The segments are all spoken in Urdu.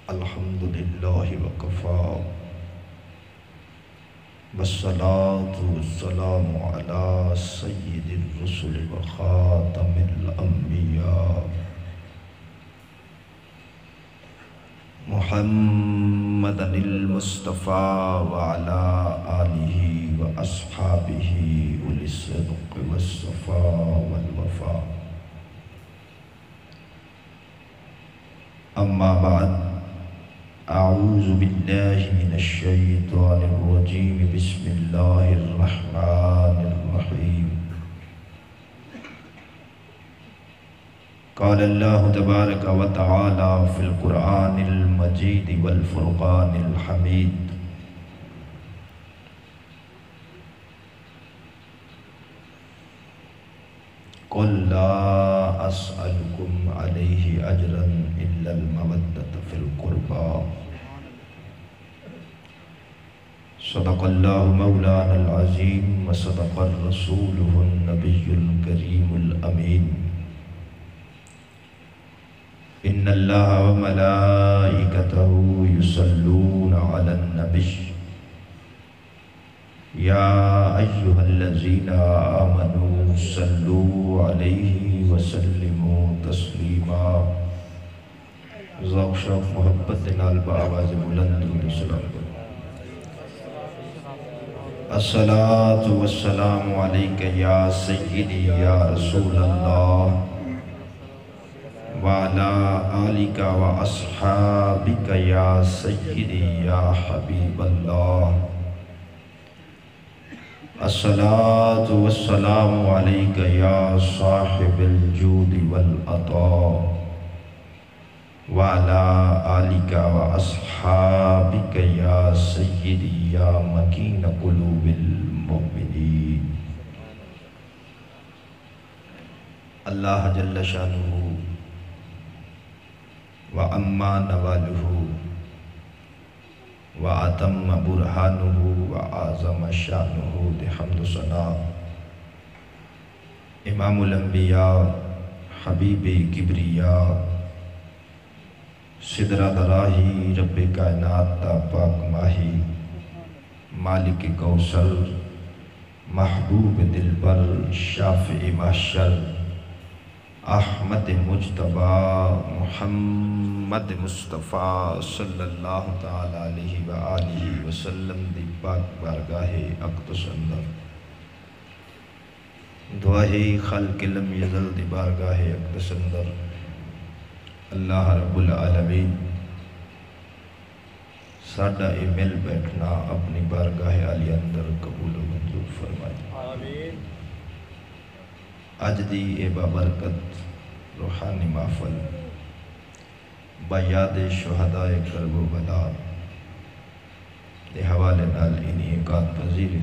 الحمد للہ وکفا والصلاة والسلام علی سید الرسل وخاتم الانبیاء محمد المصطفیٰ وعلی آلہ واصحابہ اولی الصدق والصفاء والوفاء اما بعد اعوذ باللہ من الشیطان الرجیم بسم اللہ الرحمن الرحیم قال اللہ تبارک و تعالی فی القرآن المجید والفرقان الحمید قل لا اسألکم علیہ اجرا الا المودۃ فی القربى صدق اللہ مولانا العظیم وصدق الرسول النبی الکریم الامین ان اللہ وملائکتہ یصلون علی النبی یا ایہا الذین آمنوا صلوا علیہ وسلموا تسلیما ذوق شوق محبت نال بآواز بلند درود سلام الصلاة والسلام علیک یا سیدی یا رسول اللہ وعلا آلک و اصحابک یا سیدی یا حبیب اللہ الصلاة والسلام علیک یا صاحب الجود والعطاء وعلا آلک و اصحابک یا سیدی یا مکین قلوب المؤمنین اللہ جل شانہ وَأَمَّا نَوَالُهُ وَأَتَمَّ بُرْحَانُهُ وَأَعْظَمَ شَأْنُهُ دِحَمْدُ ثناء امام الانبیاء حبیب کبریاء صدرہ دراہی رب کائنات تا پاک ماہی مالک کوثر محبوب دلبر شافع محشر احمد مجتبی محمد مصطفیٰ صلی اللہ تعالی علیہ وآلہ وسلم دی پاک بارگاہ اقدس اندر دعائی خلق لم یزل دی بارگاہ اقدس اندر اللہ رب العالمین ساڈا مل بیٹھنا اپنی بارگاہ علی اندر قبول و منظور فرمائے آمین اج دی اے بابرکت روحانی محفل بیاد شہداء کرب و بلا دے حوالے نال انہی اقاد پذیر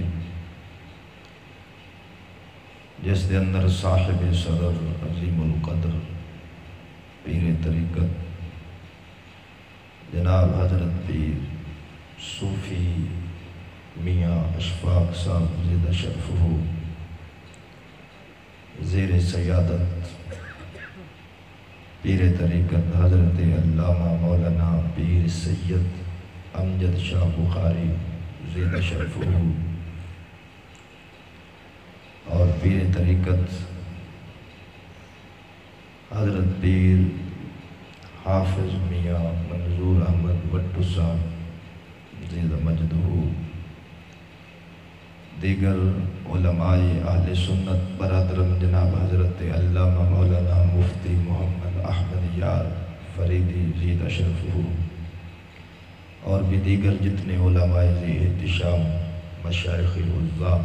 جس دے اندر صاحب صدر عظیم القدر پیر طریقت جناب حضرت پیر صوفی میاں اشفاق صاحب زیدہ شرفہ زیر سیادت پیر طریقت حضرت علامہ مولانا پیر سید امجد شاہ بخاری زیدہ شرفہ اور پیر طریقت حضرت پیر حافظ میاں منظور احمد وٹو صاحب زیدہ مجدہ دیگر علماء اہل سنت برادرم جناب حضرت علامہ مولانا مفتی محمد احمد یار فریدی زیدہ شرفہ اور بھی دیگر جتنے علماء ذی احتشام مشائخ عزا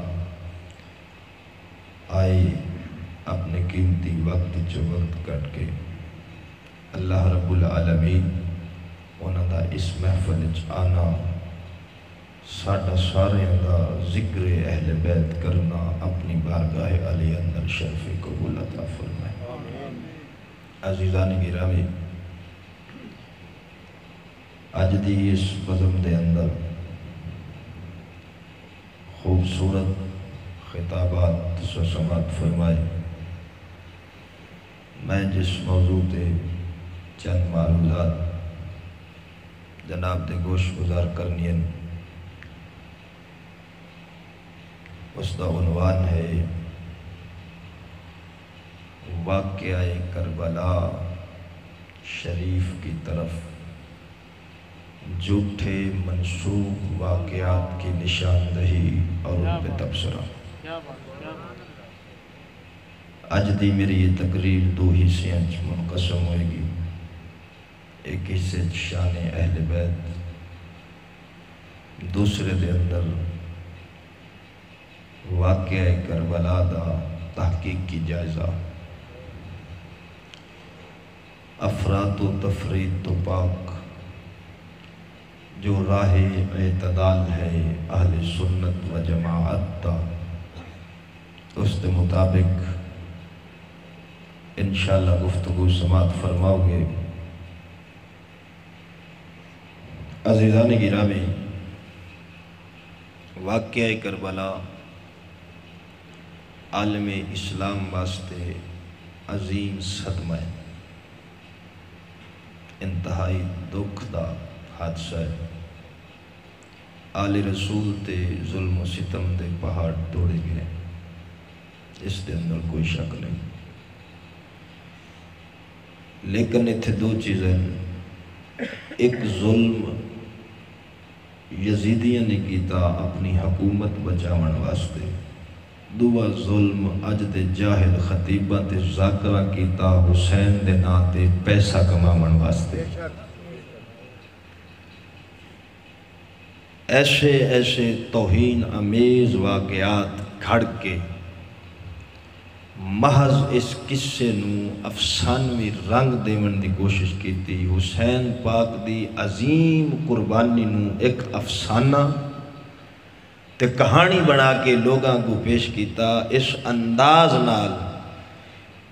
آئی اپنے قیمتی وقت جو وقت کٹ کے اللہ رب العالمین انہاں دا اس محفل آنا ساڈا سارے دا ذکر اہل بیت کرنا اپنی بارگاہ علی اندر شرف قبول عطا فرمائے عزیزان گرامی اج دی اس بزم دے اندر خوبصورت خطابات سماعت فرمائے میں جس موضوع تے چند معلومات جناب دے گوش گزار کرنی ہیں۔ اس دا عنوان ہے واقعہ کربلا شریف کی طرف جھوٹے منسوب واقعات کی نشاندہی اور ان پہ تبصرہ۔ اج دی میری یہ تقریر دو حصے منقسم ہوئے گی۔ ایک حصے شان اہل بیت، دوسرے دے اندر واقعہ کربلا دا تحقیق کی جائزہ۔ افراط و تفرید تو پاک، جو راہ اعتدال ہے اہل سنت و جماعت تا، اس کے مطابق انشاءاللہ گفتگو سماعت فرماؤ گے۔ عزیزان گرامی، واقعہ کربلا عالم اسلام واسطے عظیم صدمہ ہے، انتہائی دکھ دا حادثہ ہے۔ آل رسول تے ظلم و ستم دے پہاڑ توڑے گئے، اس دے اندر کوئی شک نہیں، لیکن اتھے دو چیزیں، ایک ظلم یزیدیاں نے کیتا اپنی حکومت بچاون واسطے، دوہ ظلم اج دے جاہل خطیبہ تے ذاکرہ کیتا حسین دے ناتے پیسہ کماون واسطے۔ ایسے ایسے توہین امیز واقعات گھڑ کے محض اس قصے نو افسانوی رنگ دیون دی کوشش کیتی، حسین پاک دی عظیم قربانی نو ایک افسانہ تے کہانی بنا کے لوگاں کو پیش کیتا، اس انداز نال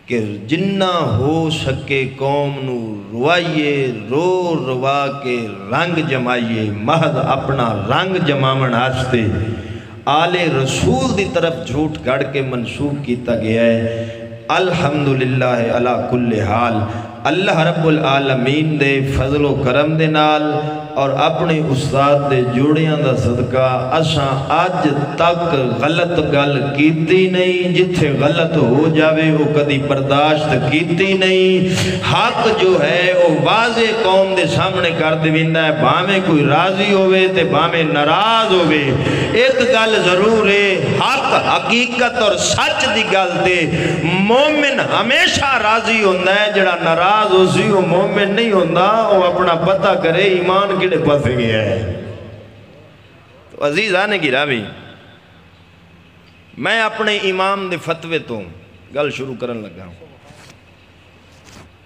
کہ جنہ ہو سکے قوم نو روائیے، رو روا کے رنگ جمائیے، محض اپنا رنگ جماون واسطے آل رسول دی طرف جھوٹ گڑ کے منسوب کیتا گیا ہے۔ الحمدللہ علی کل حال، اللہ رب العالمین دے فضل و کرم دے نال اور اپنے استاد دے جوڑیاں دا صدقہ اساں آج تک غلط گل کیتی نہیں، جتھے غلط ہو جاوے وہ کدی برداشت کیتی نہیں۔ حق جو ہے وہ واضح قوم دے سامنے کر دیویندا ہے، بھاویں کوئی راضی ہوئے تے بھاویں ناراض ہوئے۔ ایک گل ضرور ہے، حق حقیقت اور سچ دی گل تے مومن ہمیشہ راضی ہوندا ہے، جڑا ناراض ہو سی وہ مومن نہیں ہوندا، وہ اپنا پتہ کرے ایمان کڑے پاسے گیا ہے۔ تو عزیزان گرامی، میں اپنے امام دے فتوے تو گل شروع کرن لگا ہوں۔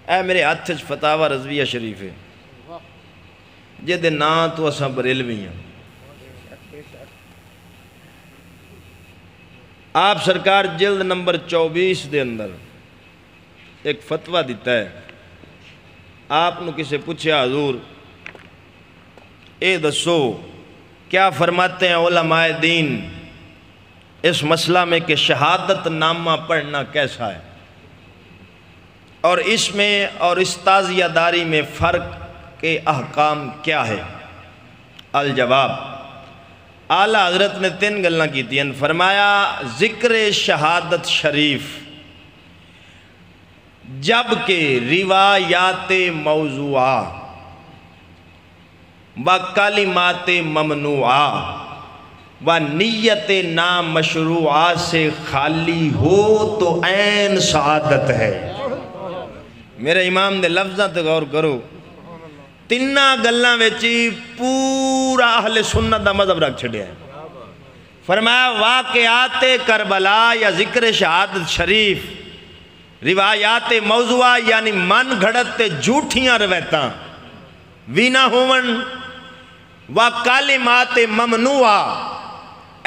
اے میرے ہاتھ فتاوی رضویہ شریف ہے، جے دے نا تو اساں بریلوی ہیں۔ آپ سرکار جلد نمبر 24 دے اندر ایک فتوہ دیتا ہے۔ آپ نے کسے پوچھا حضور اے دسو کیا فرماتے ہیں علماء دین اس مسئلہ میں کہ شہادت نامہ پڑھنا کیسا ہے، اور اس میں اور اس تعزیہ داری میں فرق کے احکام کیا ہے؟ الجواب، اعلیٰ حضرت نے 3 گلاں کی تھیں۔ فرمایا ذکر شہادت شریف جبکہ روایات موضوعہ و کلمات ممنوعہ و نیت نامشروعہ سے خالی ہو تو عین سعادت ہے۔ میرے امام دے لفظاں تے غور کرو، 3 گلاں وچی پورا اہل سنت دا مذہب رکھ چھڑیا ہے۔ فرمایا واقعات کربلا یا ذکر شہادت شریف، روایات موضوعہ یعنی من گھڑت تے جھوٹیاں روایتاں وینا ہوون، و کلمات ممنوعہ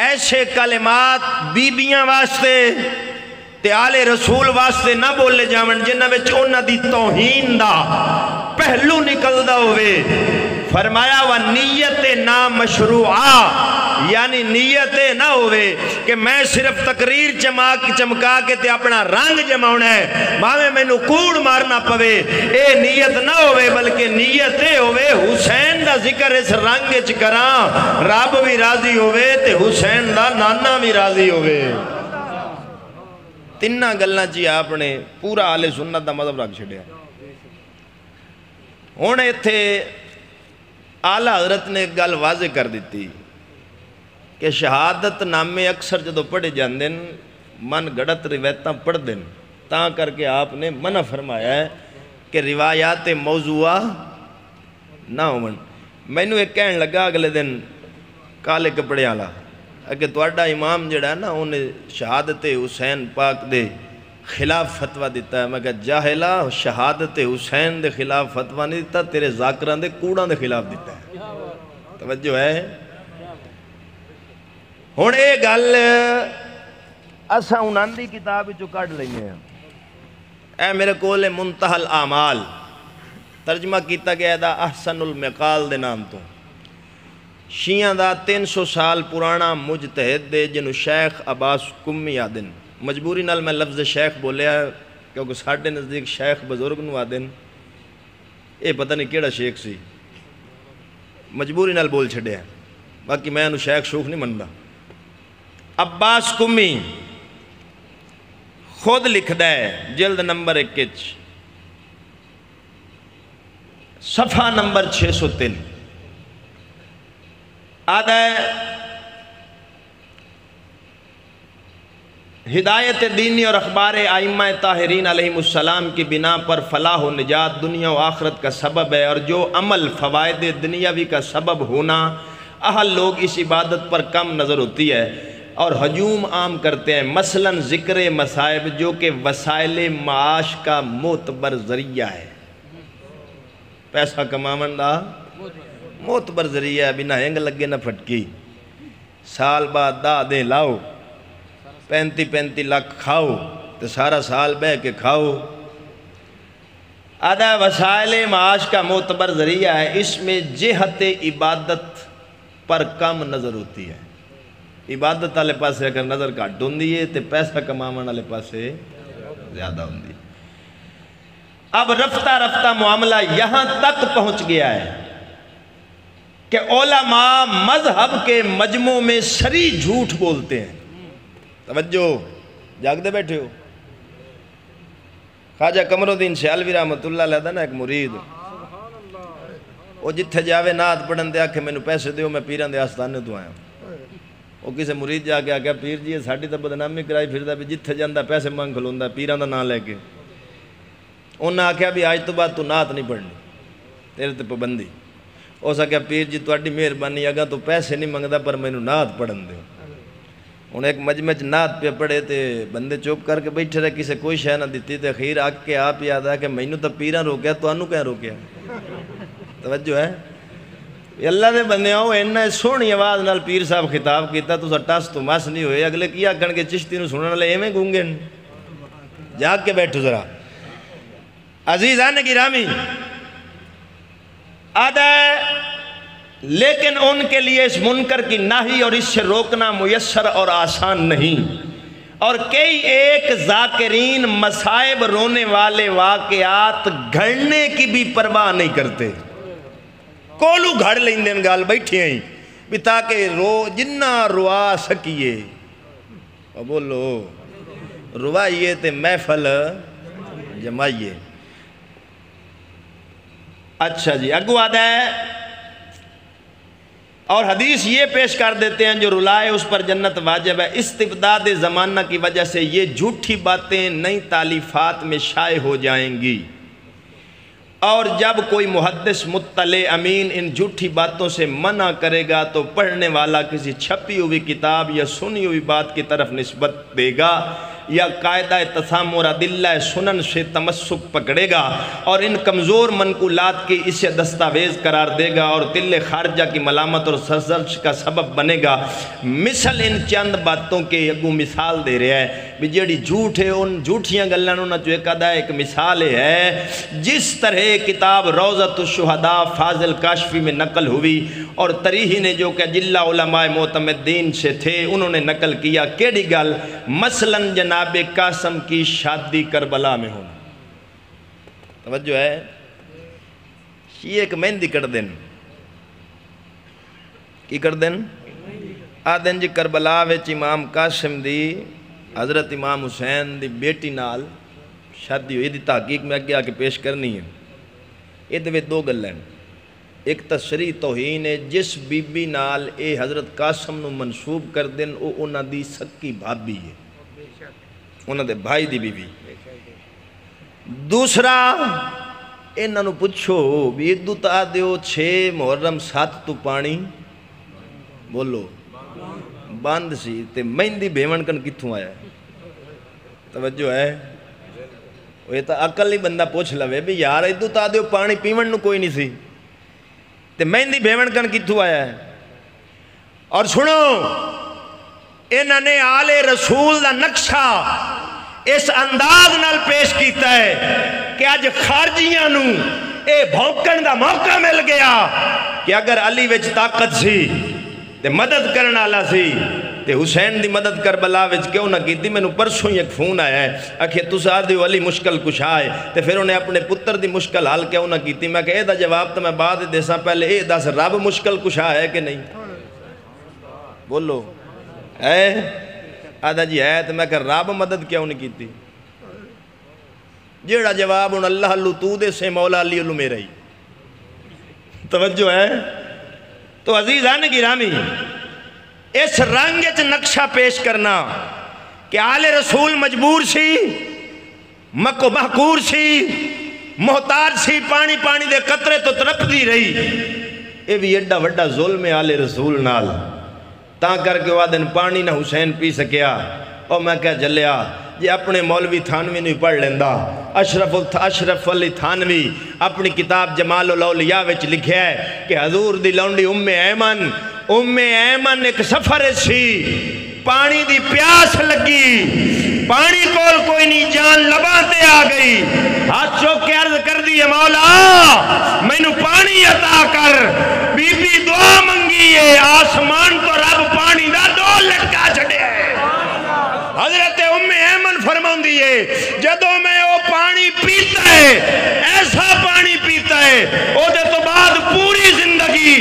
ایسے کلمات بیبیاں واسطے تے آل رسول واسطے نہ بولے جاون جنہ وچ انہاں دی توہین دا پہلو نکلدا ہوئے۔ فرمایا و نیت نامشروعہ یعنی نیت نہ ہوئے کہ میں صرف تقریر چمکا کے تے اپنا رنگ جماؤنا ہے، ماں میں نو کوڑ مارنا پوے، اے نیت نہ ہوئے، بلکہ کہ نیت ہوئے حسین دا ذکر اس رنگ چ کراں رب بھی راضی ہوئے تے حسین دا نانا بھی راضی ہوئے. تینہ گلنا چی آپ نے پورا اہل سنت دا مذہب رکھ چھڑیا. ہونے تھے اعلی حضرت نے ایک گل واضح کر دیتی کہ شہادت نامے اکثر جدو پڑھے جاندے من گڑت روایتاں پڑھ دیں تاں کر کے آپ نے منع فرمایا ہے کہ روایات موضوعہ نہ ہون. میں نے ایک کہنے لگا اگلے دن کالے کپڑے والا کہ تواڈا امام جڑا ہے نا انہیں شہادت حسین پاک دے خلاف فتوہ دیتا ہے. میں کہا جاہلا شہادت حسین دے خلاف فتوہ نہیں دیتا تیرے ذاکران دے کوڑاں دے خلاف دیتا ہے. توجہ ہے. ہون اے گل اسا انہاں دی کتاب وچوں کڈ لینے ہیں. اے میرے کول منتہی الاعمال ترجمہ کیتا گیا دا احسن المقال دے نام تو. شیعہ دا 300 سال پرانا مجتہد دے جنہوں شیخ عباس قمی آدن. مجبوری نال میں لفظ شیخ بولیا ہے کیونکہ ساڑھے نزدیک شیخ بزرگ نو آدن. اے پتہ نہیں کیڑا شیخ سی مجبوری نال بول چھڑے ہیں باقی میں انہوں شیخ شوخ نہیں مندا. عباس قمی خود لکھ ہے جلد نمبر 1 صفحہ نمبر 603 آدھا ہے ہدایت دینی اور اخبار ائمہ طاہرین علیہ السلام کی بنا پر فلاح و نجات دنیا و آخرت کا سبب ہے اور جو عمل فوائد دنیاوی کا سبب ہونا اہل لوگ اس عبادت پر کم نظر ہوتی ہے اور ہجوم عام کرتے ہیں. مثلاً ذکر مصائب جو کہ وسائل معاش کا معتبر ذریعہ ہے. پیسہ کماون دا معتبر ذریعہ ہے. بنا ہنگ لگے نہ پھٹکی سال بعد دا دے لاؤ 35 لاکھ کھاؤ تو سارا سال بہ کے کھاؤ. آدھا وسائل معاش کا معتبر ذریعہ ہے. اس میں جہت عبادت پر کم نظر ہوتی ہے. عبادت والے پاسے اگر نظر گھٹ ہوندی ہے تو پیسہ کماون والے پاسے زیادہ ہوندی. اب رفتہ رفتہ معاملہ یہاں تک پہنچ گیا ہے کہ علماء مذہب کے مجموع میں سری جھوٹ بولتے ہیں. توجہ جاگ دے بیٹھے ہو. خواجہ قمر الدین سیالوی رحمت اللہ علیہ دا نا ایک مرید وہ جتھے جاوے نعت پڑھن دے آکھے میں نو پیسے دیو میں پیران دے آستانے تو آیا. وہ کسے مرید جا کے آگیا پیر جی ساڑھی تا بدنامی کرائی پھر دا بھی جتھے جاندہ پیسے مانگ کھلوندہ پیران دا نام لے کے. انہاں آکھیا بھی آج تو بعد تو نعت نہیں پڑھنی تیرے تے پابندی. اس آکھیا پیر جی تواڈی مہربانی اگا تو پیسے نہیں منگدا پر مینوں نعت پڑھن دے. انہیں ایک مجمع چ نعت پہ پڑھے تے بندے چوپ کر کے بیٹھے رہے کسے کوئی شے نہ دیتی تے اخیر آ کے آپ یاد آ کہ مینوں تو پیراں روکیا تو انہوں کیا روکیا. توجہ ہے. اللہ دے بندے ہو انہیں سونی آواز نال پیر صاحب خطاب کیتا تو ٹس تو مس نہیں ہوئے. اگلے کیا آکھن کے چشتی نو سنن والے ایویں گونگے. جاگ کے بیٹھو ذرا. عزیزان گرامی آدھا لیکن ان کے لیے اس منکر کی ناہی اور اس سے روکنا میسر اور آسان نہیں. اور کئی ایک ذاکرین مصائب رونے والے واقعات گھڑنے کی بھی پرواہ نہیں کرتے. کولو گھڑ لیں دن گال بیٹھے ہیں بھی تاکہ جنہ روا سکیے. اور بولو روائیے تے محفل جمائیے. اچھا جی اگو آدھا ہے اور حدیث یہ پیش کر دیتے ہیں جو رلائے اس پر جنت واجب ہے. استبداد زمانہ کی وجہ سے یہ جھوٹی باتیں نئی تالیفات میں شائع ہو جائیں گی اور جب کوئی محدث مطلع امین ان جھوٹی باتوں سے منع کرے گا تو پڑھنے والا کسی چھپی ہوئی کتاب یا سنی ہوئی بات کی طرف نسبت دے گا یا قاعدہ تسامر ادلہ سنن سے تمسک پکڑے گا اور ان کمزور منقولات کی اسے دستاویز قرار دے گا اور دل خارجہ کی ملامت اور سرزنش کا سبب بنے گا. مثل ان چند باتوں کے اگو مثال دے رہے ہیں بھی جیڑی جھوٹ ہے ان جھوٹیاں گلانوں نہ جو ایک ادا ایک مثال ہے. جس طرح کتاب روضۃ الشہداء فاضل کاشفی میں نقل ہوئی اور تریحی نے جو کہ جلہ علماء معتمدین سے تھے انہوں نے نقل کیا کیڑی گل مثلاً جناب قاسم کی شادی کربلا میں ہونا. توجہ ہے. شیعہ ایک مہندی کر دین کی کر دین آدھن جی کربلا وچ امام قاسم دی حضرت امام حسین دی بیٹی نال شادی ہوئی دی تحقیق میں آگے آکے پیش کرنی ہے. یہ دوے دو گل ہیں. ایک تصریح توہین ہے جس بی بی نال اے حضرت قاسم نو منسوب کر دین او انہاں دی سکی بھابی ہے انہاں دے بھائی دی بی بی. دوسرا انہاں نو پوچھو بھی ادو تا دیو 6 محرم 7 تو پانی بولو باندھ سی تے مہندی بھیون کن کتھوں آیا ہے؟ توجہ ہے وہ یہ تا عقل نہیں بندہ پوچھ لوے بھی یار ادو تا دیو پانی پیون نو کوئی نہیں سی تے مہندی بھیون کن کتھوں آیا ہے. اور سنو انہاں نے آل رسول دا نقشہ اس انداز نال پیش کیتا ہے کہ آج خارجیاں نو اے بھونکن دا موقع مل گیا کہ اگر علی وچ طاقت سی تے مدد کرن والا سی تے حسین دی مدد کربلا وچ کیوں نہ کیتی. میں نو پرسوں ایک فون آیا ہے آکھے تساں دیو علی مشکل کشا ہے تے پھر انہیں اپنے پتر دی مشکل حل کیوں نہ کیتی. میں کہ اے دا جواب تو میں بعد دیساں پہلے اے دس رب مشکل کشا ہے کہ نہیں بولو ہے آدھا جی ہے تو میں کہ رب مدد کیوں نہیں کیتی. جیڑا جواب ان اللہ اللہ تو دے سے مولا علی اللہ میرا ہی. توجہ ہے تو عزیزان گرامی اس رنگ وچ نقشہ پیش کرنا کہ آل رسول مجبور سی مکو محکور سی محتاج سی پانی پانی دے قطرے تو تڑپ دی رہی. اے بھی ایڈا وڈا ظلم آل رسول نال تاں کر کے وہ دن پانی نہ حسین پی سکیا. اور میں کہا جلیا جی اپنے مولوی تھانوی نہیں پڑھ لیندہ. اشرف علی تھانوی اپنی کتاب جمال الاولیاء وچ لکھیا ہے کہ حضور دی لونڈی ام ایمن ایک سفر سی پانی دی پیاس لگی پانی کول کوئی نہیں جان لباتے آ گئی ہاتھ چوک کے عرض کر دی مولا میں نو پانی عطا کر بی بی دعا منگی ہے آسمان تو رب پانی دا ڈول لٹکا چھڑے ہے. حضرت ام ایمن فرمان دیئے جدوں میں وہ پانی پیتا ہے ایسا پانی پیتا ہے او دے تو بعد پوری زندگی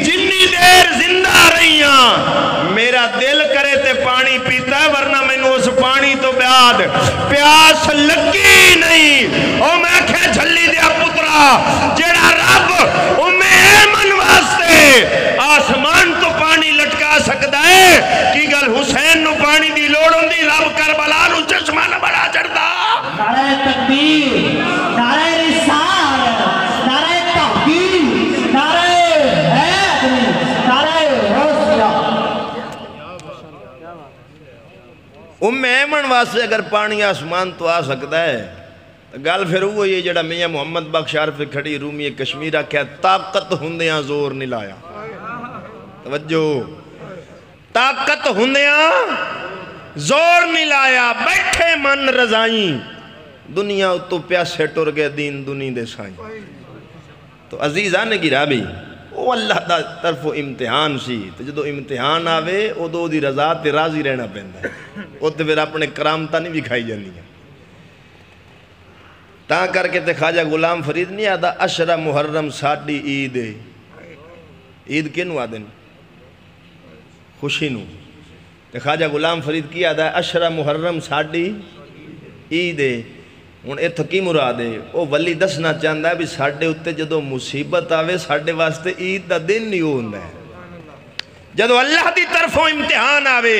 جنی دیر زندہ رہیاں میرا دل کرے تے پانی پیتا ہے ورنہ میں نے اس پانی تو بعد پیاس لگی نہیں. او میں کہے جھلی دیا پترا جیڑا رب ام ایمن واسطے آسمان تو پانی لٹکا سکتا ہے کی گل حسین نو پانی دی لوڑ ہوندی رب کربلا نو چشمہ نہ بڑا چڑھدا. نعرہ تکبیر نعرہ رسالت نعرہ تحقیق نعرہ حیدری نعرہ حوصلہ. ام ایمن واسطے اگر پانی آسمان تو آ سکتا ہے گل پھر وہ یہ جڑا میاں محمد بخش عارف کھڑی رومی کشمیر آکھیا طاقت ہوندیاں زور نہیں لایا. توجہ طاقت ہوندیاں زور نہیں لایا بیٹھے من رضائیں دنیا تو پیاسے ٹر گئے دین دنی دے سائیں. تو عزیزان گرامی وہ اللہ دا طرف امتحان سی تو جدو امتحان آوے او دو دی رضا تے راضی رہنا پہندا ہے وہ تے پھر اپنے کرامتہ نہیں بھی کھائی جانی ہے. تاں کر کے تے خواجہ غلام فرید نہیں آدھا اشرا محرم ساڑی عید ہے. عید کنو آدھن خوشی نو تے خواجہ غلام فرید کی آدھا اشرا محرم ساڑی عید ہے. ہن ایتھوں کی مراد ہے او ولی دسنا چاہندا ہے بھی ساڈے اُتے جدو مصیبت آوے ساڈے واسطے عید دا دن نہیں ہوندا ہے. جدو اللہ دی طرفوں امتحان آوے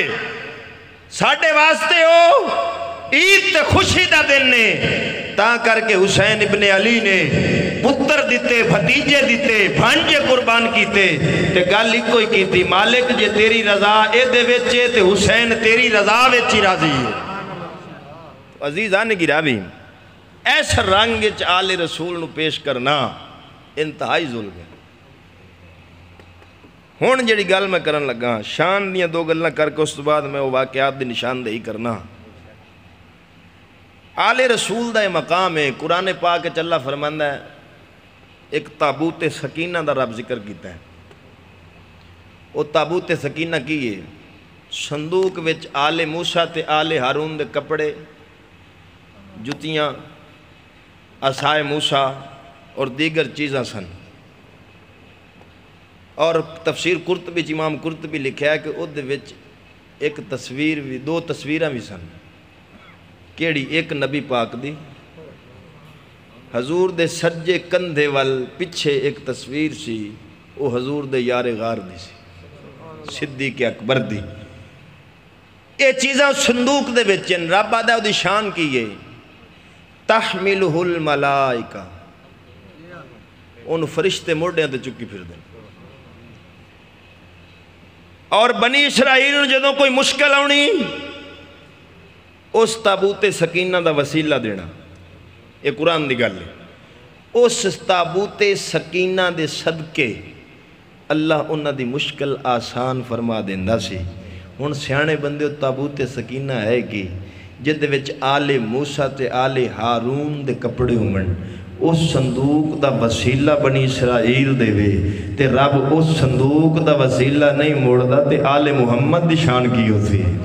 ساڈے واسطے او عید تے خوشی دا دن نے. تاں کر کے حسین ابن علی نے پتر دیتے بھتیجے دیتے بھانجے قربان کیتے تے گل ایک کوئی کیتی مالک جے تیری رضا اے دے وچے تے حسین تیری رضا وچ ہی راضی ہے. عزیزان گرامی ایس رنگ وچ آل رسول نو پیش کرنا انتہائی ظلم ہے. ہن جڑی گل میں کرن لگا شان دیاں دو گلاں کر کے اس تو بعد میں وہ واقعات دی نشاندہی کرنا. آل رسول دا مقام ہے. قرآن پاک وچ اللہ فرماندا ہے ایک تابوت سکینہ دا رب ذکر کیتا ہے. وہ تابوت سکینہ کی ہے صندوق وچ آل موسیٰ تے آل ہارون دے کپڑے جتیاں عصائے موسیٰ اور دیگر چیزاں سن. اور تفسیر قرطبی امام قرطبی لکھا ہے کہ وہ ایک تصویر بھی دو تصویراں بھی سن کیڑی ایک نبی پاک دی حضور دے سجے کندھے وال پیچھے ایک تصویر سی وہ حضور دے یار غار دی سی صدیق اکبر دی یہ چیزاں صندوق دے وچن رب آدھا دی شان کی ہے تحملہ الملائکہ ان فرشتے موڑے تے چکی پھر دیں اور بنی اسرائیل جدوں کوئی مشکل آنی اس تابوت سکینہ دا وسیلہ دینا یہ قرآن دی گل ہے اس تابوت سکینہ دے صدقے اللہ انہاں دی مشکل آسان فرما دیندا سی ہن سیانے بندے تابوت سکینہ ہے کہ جدے وچ آل موسیٰ تے آل ہارون دے کپڑے ہون اس صندوق دا وسیلہ بنی اسرائیل دے وے تے رب اس صندوق دا وسیلہ نہیں موڑدا تے آل محمد دی شان کی ہوتی ہے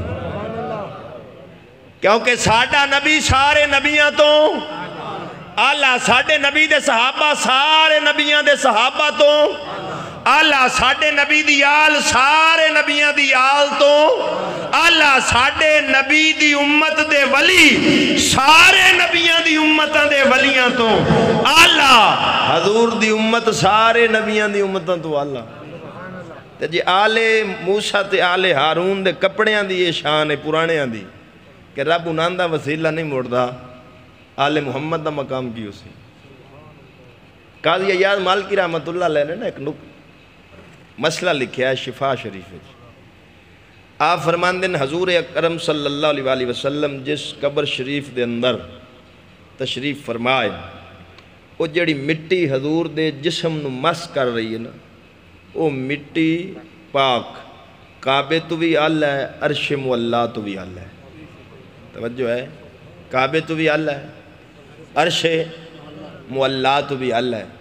کیونکہ ساڈا نبی سارے نبیاں تو آلہ ساڈے نبی دے صحابہ سارے نبیاں دے صحابہ تو آلہ ساڈے نبی دی آل سارے نبیاں دی آل تو آلہ ساڈے نبی دی امت دے ولی سارے نبیاں دی امتاں دے ولیاں تو آلہ حضور دی امت سارے نبیاں دی امتاں تو آلہ تے جی آل موسیٰ تے آل ہارون دے کپڑیاں دی یہ شان ہے پرانیاں دی کہ رب انہاں دا وسیلہ نہیں موڑدا آل محمد دا مقام کی اسی قاضی ایاز مالکی رحمت اللہ علیہ نے نا ایک مسئلہ لکھیا ہے شفا شریف ہے آپ فرماندن حضور اکرم صلی اللہ علیہ وسلم جس قبر شریف دے اندر تشریف فرمائے وہ جڑی مٹی حضور دے جسم نو مس کر رہی ہے نا وہ مٹی پاک کعبے تو بھی اللہ ہے عرش مولا تو بھی اللہ ہے توجہ ہے کعبے تو بھی اللہ ہے عرش مولا تو بھی اللہ ہے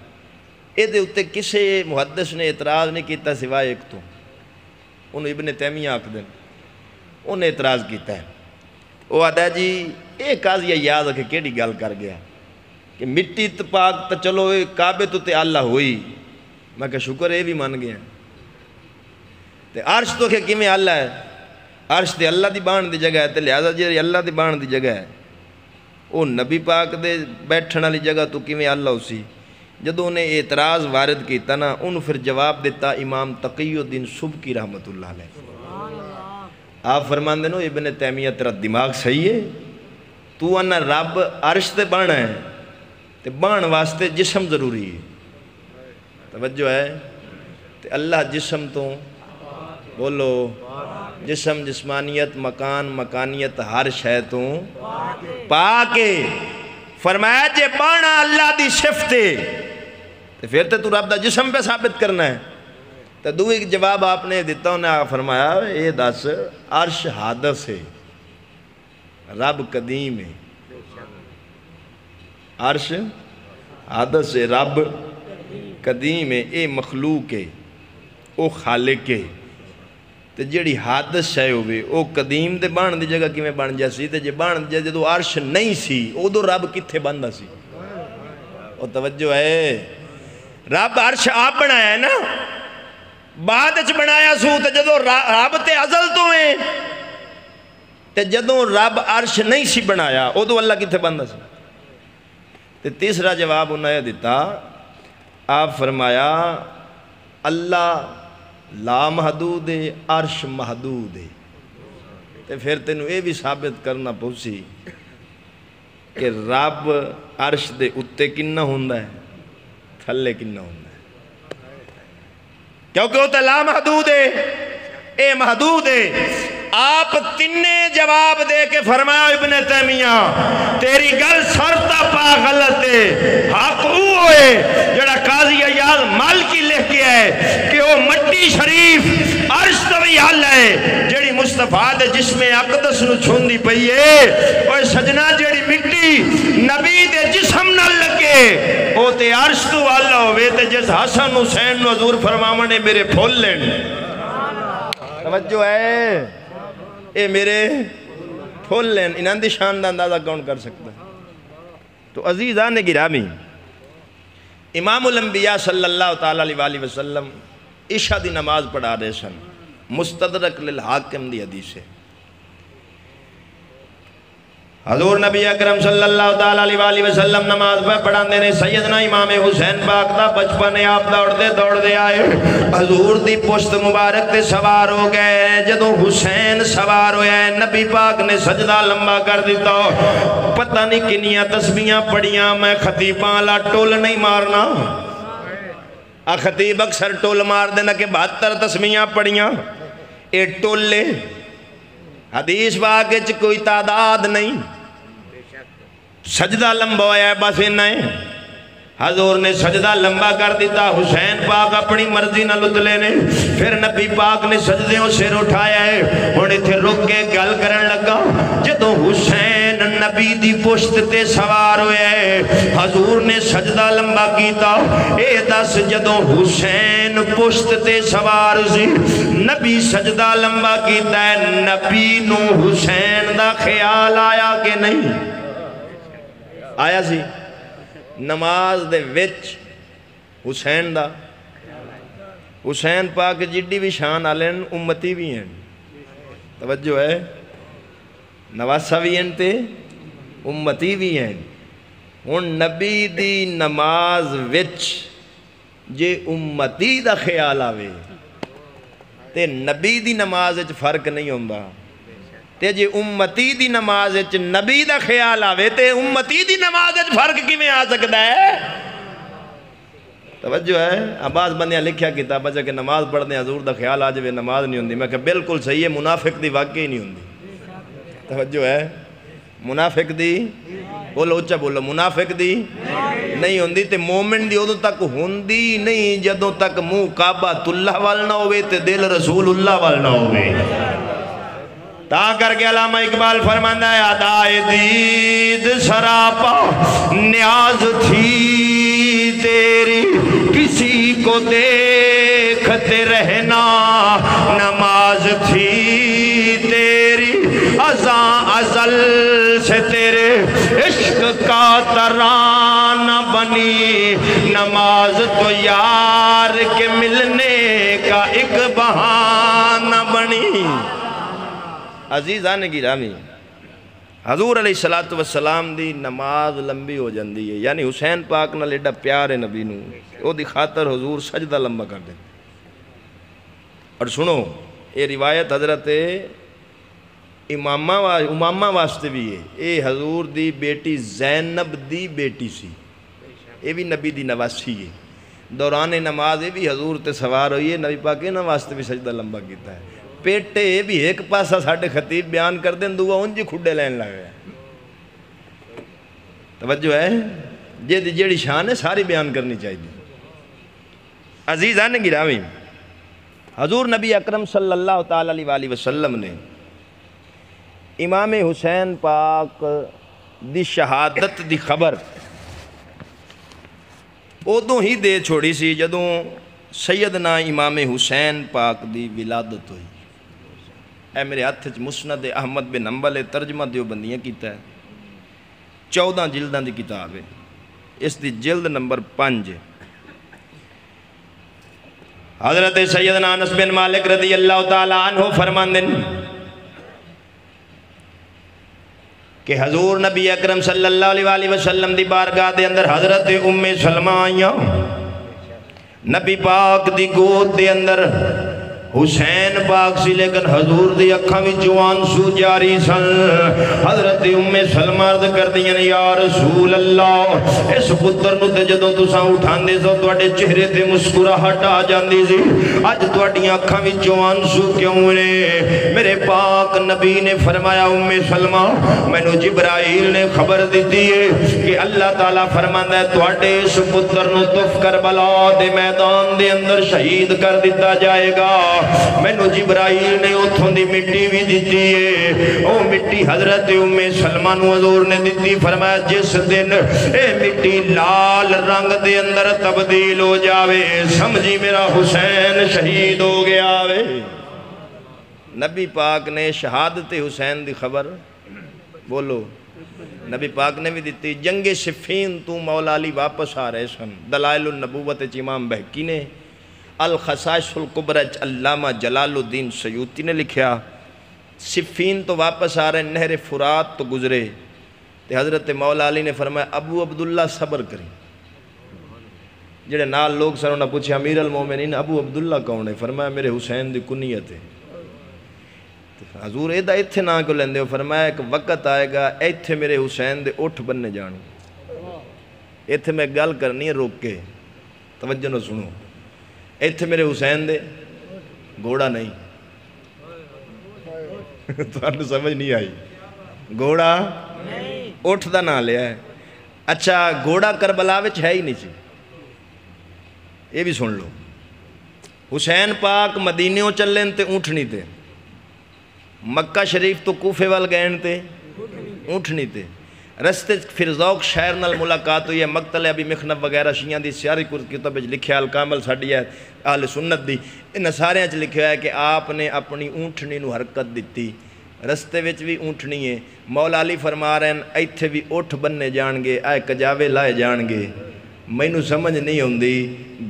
یہ دے اتے کسے محدث نے اعتراض نہیں کیتا سوائے ایک تو انہوں ابن تیمیہ آکھ دیں انہوں نے اعتراض کیتا ہے وہ آدھا جی ایک قاضی یاد رکھے کیڑی گل کر گیا کہ مٹی پاک تا چلو کعبے تو تے اللہ ہوئی میں کہ شکر یہ بھی مان گیا تے عرش تو کہ کیویں اللہ ہے عرش تے اللہ دی بان دی جگہ ہے تے لہذا جی اللہ دی بان دی جگہ ہے وہ نبی پاک دے بیٹھن والی جگہ تو کیویں اللہ اسی جدوں نے اعتراض وارد کیتا نا انہوں پھر جواب دیتا امام تقی الدین سبکی رحمت اللہ علیہ آپ فرماندے نو ابن تیمیہ تیرا دماغ صحیح ہے تو انہا رب عرش تے بان ہے تے بان واسطے جسم ضروری ہے توجہ ہے تے اللہ جسم تو بولو جسم جسمانیت مکان مکانیت ہر شے تو پاکے فرمایا جے بانا اللہ دی صفت ہے پھر تو رب دا جسم پہ ثابت کرنا ہے تو دو ایک جواب آپ نے دیتا انہیں فرمایا اے دس عرش حادث ہے رب قدیم ہے عرش حادث ہے رب قدیم ہے اے مخلوق ہے او خالق ہے تو جیڑی حادث ہے ہوئے او قدیم دے بان دی جگہ کی میں بان جیسی تے جے بان دی جگہ دو عرش نہیں سی او دو رب کتھے بندہ سی او توجہ ہے رب عرش آپ بنایا ہے نا بعد اچھ بنایا سو تے جدو رب تے ازل تو ہیں تے جدو رب عرش نہیں سی بنایا او دو اللہ کتھے بندہ سی تے تیسرا جواب انہوں نے دیتا آپ فرمایا اللہ لا محدود ہے عرش محدود ہے تے پھر تینوں یہ بھی ثابت کرنا پوسی کہ رب عرش دے اتے کنہ ہوندہ ہے تھلے کنہ ہوندہ ہے کیونکہ وہ تے لا محدود ہے اے محدود ہے آپ تینے جواب دے کے فرمایا ابن تیمیہ تیری گل سرتا پا غلط ہے حق ہوئے جڑا قاضی ایاز مالکی لکھ کے ہے کہ وہ مٹی شریف عرش توی حل ہے جڑی مصطفیٰ دے جسم اقدس نو چھوندی پئی ہے اور سجنہ جڑی مٹی نبی دے جسم نہ لگے وہ تے عرش تو اللہ ہوئے تے جس حسن حسین نو حضور فرماؤں نے میرے پھول لین توجہ ہے اے میرے پھول لین انہاں دی شان دا اندازہ کون کر سکتا ہے تو عزیزان گرامی امام الانبیاء صلی اللہ تعالیٰ علیہ وسلم عشاء دی نماز پڑھا رہے سن، مستدرک للحاکم دی حدیث ہے۔ حضور نبی اکرم صلی اللہ تعالیٰ علیہ وسلم نماز پہ پڑھان دینے، سیدنا امام حسین پاک دا بچپنے آپ دوڑ دے آئے، حضور دی پشت مبارک تے سوار ہو گئے۔ جدوں حسین سوار ہوئے نبی پاک نے سجدہ لمبا کر دیتا، پتہ نہیں کنیاں تسبیحاں پڑھیاں، میں خطیباں والا ٹول نہیں مارنا، خطیب اکثر ٹول مار دینا کہ 72 تسبیحاں پڑھیاں، اے ٹول لے، حدیث واقع کوئی تعداد نہیں، سجدہ لمبا ہویا ہے بس انہیں۔ حضور نے سجدہ لمبا کر دیتا، حسین پاک اپنی مرضی نہ لطلے نے، پھر نبی پاک نے سجدیوں سر اٹھایا ہے، انہیں تھے رک کے گل کرن لگا۔ جدوں حسین نبی دی پشت تے سوار ہوئے ہے، حضور نے سجدہ لمبا کیتا، اے دس جدوں حسین پشت تے سوار سی، نبی سجدہ لمبا کیتا ہے، نبی نو حسین دا خیال آیا کہ نہیں آیا سی؟ نماز دے وچ حسین دا، حسین پاک جڈی بھی شان آلین امتی بھی ہیں، توجہ ہے، نواسہ بھی ہیں تے امتی بھی ہیں۔ ان نبی دی نماز وچ جے امتی دا خیال آوے تے نبی دی نماز وچ فرق نہیں ہوندہ، تے جے امتی دی نماز وچ نبی دا خیال آوے تے امتی دی نماز وچ فرق کی میں آ سکتا ہے؟ توجہ ہے، عباس بندیاں لکھیا کتاب بچا کہ نماز پڑھنے حضور دا خیال آ جائے نماز نہیں ہوندی، میں کہ بالکل صحیح ہے، منافق دی واقعی نہیں ہوندی۔ توجہ ہے، منافق دی بولو اچھا بولو، منافق دی نہیں ہوندی، تے مومن دی ادو تک ہوندی نہیں جدوں تک منہ کعبۃ اللہ وال نہ ہوئے تے دل رسول اللہ وال نہ ہوئے۔ تا کر کے علامہ اقبال فرماندہ ہے، ادائے دید سراپا نیاز تھی تیری، کسی کو دیکھتے رہنا نماز تھی تیری، ازاں ازل سے تیرے عشق کا ترانہ بنی، نماز تو یار کے ملنے کا ایک بہانہ بنی۔ عزیزان گرامی، حضور علیہ السلام دی نماز لمبی ہو جاندی ہے، یعنی حسین پاک نہ لیڈا پیار ہے نبی نو، او دی خاطر حضور سجدہ لمبا کر دیتے۔ اور سنو، یہ روایت حضرت امامہ واسطے بھی ہے، اے حضور دی بیٹی زینب دی بیٹی سی، اے بھی نبی دی نواسی ہے، دوران نماز اے بھی حضور تے سوار ہوئی ہے، نبی پاک انہاں واسطے بھی سجدہ لمبا کیتا ہے۔ پیٹے بھی ایک پاسا ساڑھے خطیب بیان کر دیں، دعا انجی کھڑے لین لگا ہے۔ توجہ ہے، جیڑی شان ہے ساری بیان کرنی چاہیے۔ عزیزان گرامی، حضور نبی اکرم صلی اللہ تعالیٰ علیہ وسلم نے امام حسین پاک دی شہادت دی خبر ادوں ہی دے چھوڑی سی جدوں سیدنا امام حسین پاک دی ولادت ہوئی۔ اے میرے ہاتھ مسند احمد بن حنبل ترجمہ دیوبندیاں کیتا ہے، 14 جلداں دی کتاب ہے، اس دی جلد نمبر 5 ہے۔ حضرت سیدنا انس بن مالک رضی اللہ تعالیٰ عنہ فرماندے کہ حضور نبی اکرم صلی اللہ علیہ وسلم دی بارگاہ دے اندر حضرت ام سلمہ آئیاں، نبی پاک دی گود دے اندر حسین پاک سی، لیکن حضور دی اکھاں وچ آنسو جاری سن۔ حضرت ام سلمہ عرض کردیاں یا رسول اللہ، اس پتر نو تے جدوں تساں اٹھاندے سو تواڈے چہرے تے مسکراہٹ آ جاندی سی، اج تواڈیاں اکھاں وچ آنسو کیوں نے؟ میرے پاک نبی نے فرمایا ام سلمہ، مینوں جبرائیل نے خبر دتی ہے کہ اللہ تعالیٰ فرماندا ہے تواڈے اس پتر نو تف کربلا دے میدان دے اندر شہید کر دتا جائے گا۔ مینوں جبرائیل نے اتھوں دی مٹی بھی دیتی ہے، او مٹی حضرت ام سلمہ نو حضور نے دیتی، فرمایا جس دن اے مٹی لال رنگ دے اندر تبدیل ہو جاوے سمجھی میرا حسین شہید ہو گیا وے۔ نبی پاک نے شہادت حسین دی خبر بولو نبی پاک نے بھی دیتی۔ جنگ صفین تو مولا علی واپس آ رہے سن، دلائل النبوت امام بہقی نے الخصائص الکبریٰ علامہ جلال الدین سیوطی نے لکھیا، صفین تو واپس آ رہے نہر فرات تو گزرے، تو حضرت مولا علی نے فرمایا ابو عبداللہ صبر کریں۔ جڑے نال لوگ سر انہوں نے پوچھے امیر المومنین ابو عبداللہ کون ہے؟ فرمایا میرے حسین دی کنیت ہے۔ حضور ایدہ ایتھے نہ کو لیندے ہو؟ فرمایا ایک وقت آئے گا ایتھے میرے حسین دے اٹھ بننے جانے، ایتھے میں گل کرنی ہے روک کے، توجہ نہ سنو، ایتھے میرے حسین دے گھوڑا نہیں، تو آپ نے سمجھ نہیں آئی، گھوڑا اٹھ دا نہ لیا ہے۔ اچھا گھوڑا کربلا وچ ہے ہی نہیں سی، یہ بھی سن لو، حسین پاک مدینیوں چلیں تے اونٹنی تے، مکہ شریف تو کوفے وال گئن تے اونٹنی تے، رستے پھر ذوق شہر نال ملاقات ہوئی ہے، مقتل ابی مخنف وغیرہ شیعہ دی سیاری کتاب لکھیا الکامل ساڈی ہے اہل سنت دی، ان سارے وچ لکھیا ہے کہ آپ نے اپنی اونٹنی نو حرکت دیتی، رستے وچ بھی اونٹنی ہے۔ مولا علی فرما رہے ہیں ایتھے بھی اٹھ بننے جان گے، آئے کجاوے لائے جان گے، مینوں سمجھ نہیں ہوندی،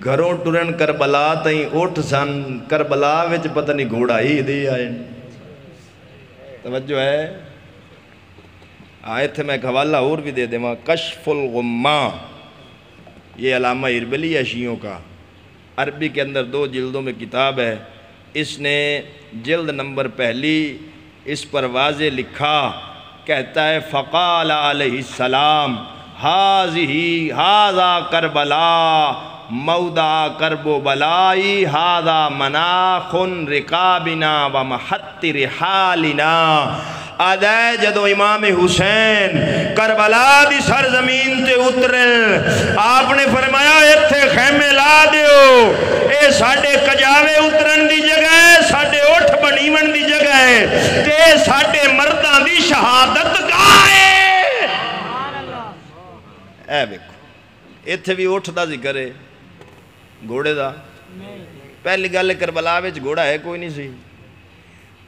گھروں ٹرن کربلا تائیں اٹھ سن، کربلا وچ پتہ نہیں گھوڑا ہی دے آئے۔ توجہ ہے؟ آئے تھے میں ایک حوالہ اور بھی دے دیں، کشف الغماء، یہ علامہ اربلی ہے شیعوں کا، عربی کے اندر 2 جلدوں میں کتاب ہے، اس نے جلد نمبر پہلی اس پر واضح لکھا، کہتا ہے فقال علیہ السلام ھذا کربلا موضع کرب و بلائی ھذا مناخ رکابنا و محط رحالنا۔ آدھے جدو امام حسین کربلا دی سرزمین تے اترن، آپ نے فرمایا ایتھے خیمے لا دیو، اے ساڑھے کجاوے اترن دی جگہ ہے، ساڑھے اٹھ بنیون دی جگہ ہے، تے ساڑھے مردان دی شہادت گاہ ہے۔ اے بیکھو ایتھے بھی اٹھ دا ذکر ہے، گھوڑے دا پہلی گل کربلا وچ گھوڑا ہے کوئی نہیں سی،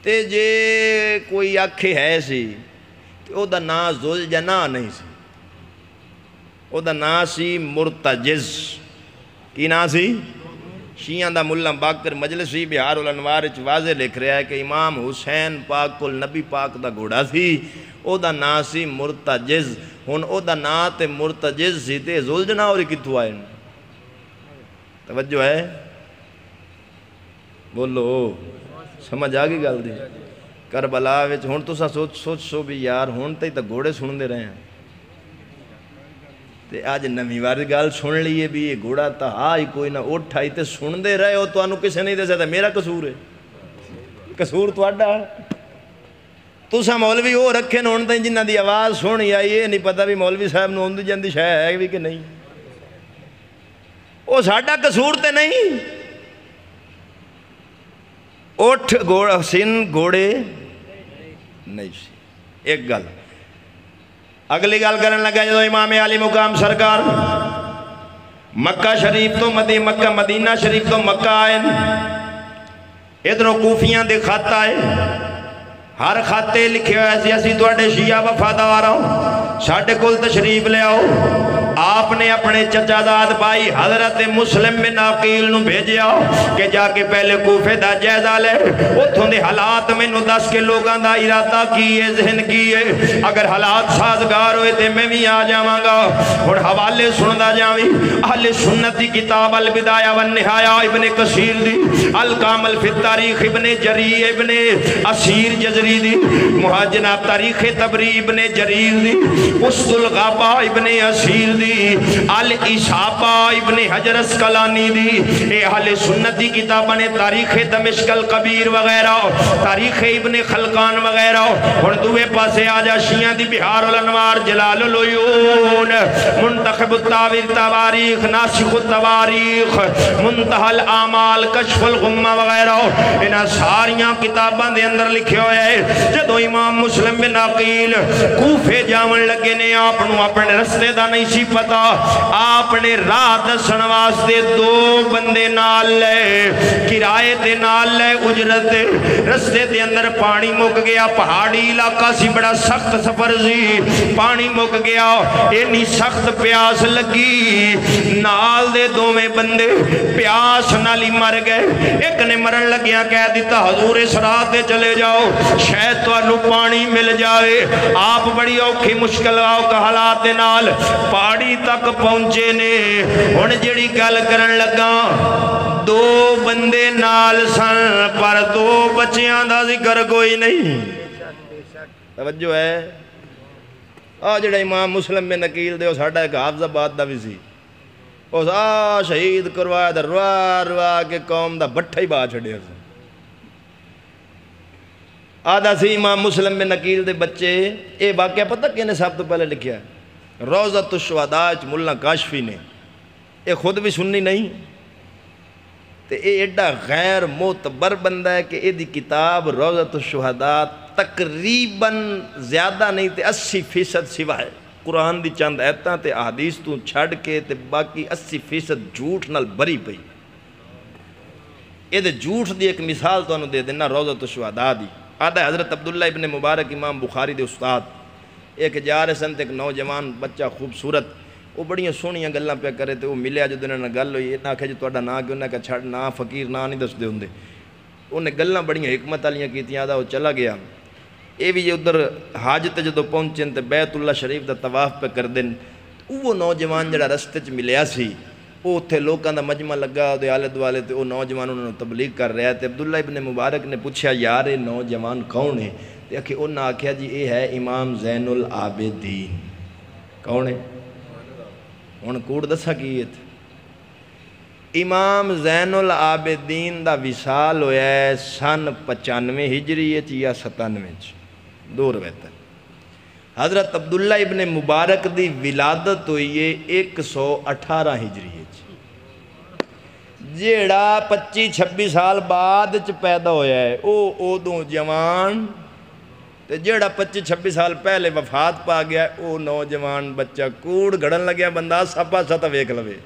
تے جے کوئی آکھے ہے سی تے او دا نا ذوالجناح نہیں سی، او دا نا سی مرتجز۔ کی نا سی؟ شیعہ دا ملا باقر مجلسی بہار الانوار وچ واضح لکھ رہا ہے کہ امام حسین پاک کل نبی پاک دا گھوڑا سی، او دا نا سی مرتجز۔ ہن او دا نا تے مرتجز سی تے ذوالجناح اور کتھوں آئے؟ توجہ ہے؟ بولو سمجھ آگی گل دی؟ کربلا وچ ہن تساں سوچو بھی یار ہن تے تا گھوڑے سن دے رہے ہیں، تے آج نمی واری گل سن لیے بھی یہ گھوڑا تا ہائی کوئی نہ اٹھ آئی تے سن دے رہے ہو، تو انہوں کسے نہیں دے سکتا، میرا قصور ہے، قصور تو اڈا تساں مولوی ہو رکھے نہ ہن جنہ دی آواز سن یا یہ نہیں پتہ بھی مولوی صاحب نو ہوندی جاندی شے ہے بھی کہ نہیں، وہ ساڈا قصور تے نہیں۔ اٹھ گھوڑا سن گھوڑے نہیں سی، ایک گل۔ اگلی گل کرن لگا جدو امام علی مقام سرکار مکہ شریف تو مکہ مدینہ شریف تو مکہ آئے، ادھروں کوفیاں دے خط آئے، ہر خاتے لکھے ہوئے سی اسی تواڈے شیعہ وفادار ہوں، ساڈے کول تشریف لے آؤ۔ آپ نے اپنے چچا داد بھائی حضرت مسلم بن عقیل نو بھیجیا کہ جا کے پہلے کوفے دا جائزہ لے، اتھوں دے حالات میں نو دس کے لوگاں دا ارادہ کیے ذہن کیے، اگر حالات سازگار ہوئے تے میں بھی آ جاواں گا۔ اور حوالے سندا جاویں اہل سنت دی کتاب البدایہ والنہایہ ابن کثیر دی، الکامل فی التاریخ ابن جریر ابن اسیر جزری دی، جناب تاریخ تبری ابن جریر دی، اسد الغابہ ابن اسیر دی، الاشابہ ابن حجر اسقلانی دی، اے اہل سنت دی کتابہ نے تاریخ دمشق القبیر وغیرہ، تاریخ ابن خلقان وغیرہ، اور دوے پاسے آجا شیعہ دی بہار الانوار جلال العیون، منتخب التاویر تواریخ، ناسخ التواریخ، منتحل الاعمال، کشف الغمہ وغیرہ، انہا ساریاں کتاباں دے اندر لکھے ہوئے جدو امام مسلم بن عقیل کوفے جاون لگے نے، آپ اپنے رستے دا نہیں سی پتا آپ نے راہ دسن واسطے 2 بندے نال لے، کرائے دے نال لے، اجرت دے۔ رستے دے اندر پانی مک گیا، پہاڑی علاقہ سی، بڑا سخت سفر سی، پانی مک گیا، اینی سخت پیاس لگی، نال دے 2 بندے پیاس نال ہی مر گئے۔ ایک نے مرن لگیا کہہ دیتا حضور اس راہ تے چلے جاؤ شاید تانوں پانی مل جائے۔ آپ بڑی اوکھی مشکل حالات دے نال پہاڑی تک پہنچے نے۔ ہن جڑی گل کرن لگا 2 بندے نال سن پر 2 بچیاں دا ذکر کوئی نہیں۔ توجہ ہے؟ جڑا امام مسلم بن عقیل دے وہ ساڈا ایک حافظ آباد دا بھی سی، وہ شہید کروایا دا روا روا کے قوم دا بٹھا ہی باہ چھڑیا سی۔ آدھا سی امام مسلم بن عقیل دے بچے، اے واقعہ پتہ کہنے سب تو پہلے لکھیا ہے روضۃ الشہداء ملا کاشفی نے، اے خود بھی سننی نہیں تے اے ایڈا غیر معتبر بندہ ہے کہ اے دی کتاب روضۃ الشہداء تقریباً زیادہ نہیں تے 80% سوائے قرآن دی چند ایتاں تے احادیث تو چھڑ کے تے باقی 80% جھوٹ نال بری پئی۔ اے دے جھوٹ دی ایک مثال تو انہوں دے دینا روضۃ الشہداء دی۔ آدھا حضرت عبداللہ ابن مبارک امام بخاری دے استاد ایک جا رہے سن تے ایک نوجوان بچہ خوبصورت، وہ بڑیاں سونیاں گلاں پہ کرے تے وہ ملیا جو دنوں نے گل ہوئی، اتنا آکھے جو تہاڈا نام کیوں، انہیں کہا چھڑ نا فقیر نا نہیں دس دے ہوندے۔ انہیں گلاں بڑیاں حکمت والیاں کیتیاں، آدھا وہ چلا گیا۔ اے بھی ادھر حاج تے جدوں پہنچن تے بیت اللہ شریف دا طواف پہ کر دن، وہ نوجوان جڑا رستے چ ملیا سی وہ اتھے لوکاں دا مجمع لگا دے آلے دوالے تے وہ نوجوان انہوں نے تبلیغ کر رہا ہے تے عبداللہ ابن مبارک نے پوچھا یار یہ نوجوان کون ہے؟ تے انہاں آکھیا جی اے ہے امام زین العابدین۔ کون ہے؟ ہن کوڑ دسا کی امام زین العابدین دا وصال ہویا ہے سن 95 ہجری یا 97 دو روایت۔ حضرت عبداللہ ابن مبارک دی ولادت ہوئی ہے 118 ہجری۔ جیڑا 25-26 سال بعد پیدا ہویا ہے او دو جوان، تے جیڑا 25-26 سال پہلے وفات پا گیا ہے او نوجوان بچہ کوڑ گھڑن لگیا بندہ سپا ستا ویکھ لوے۔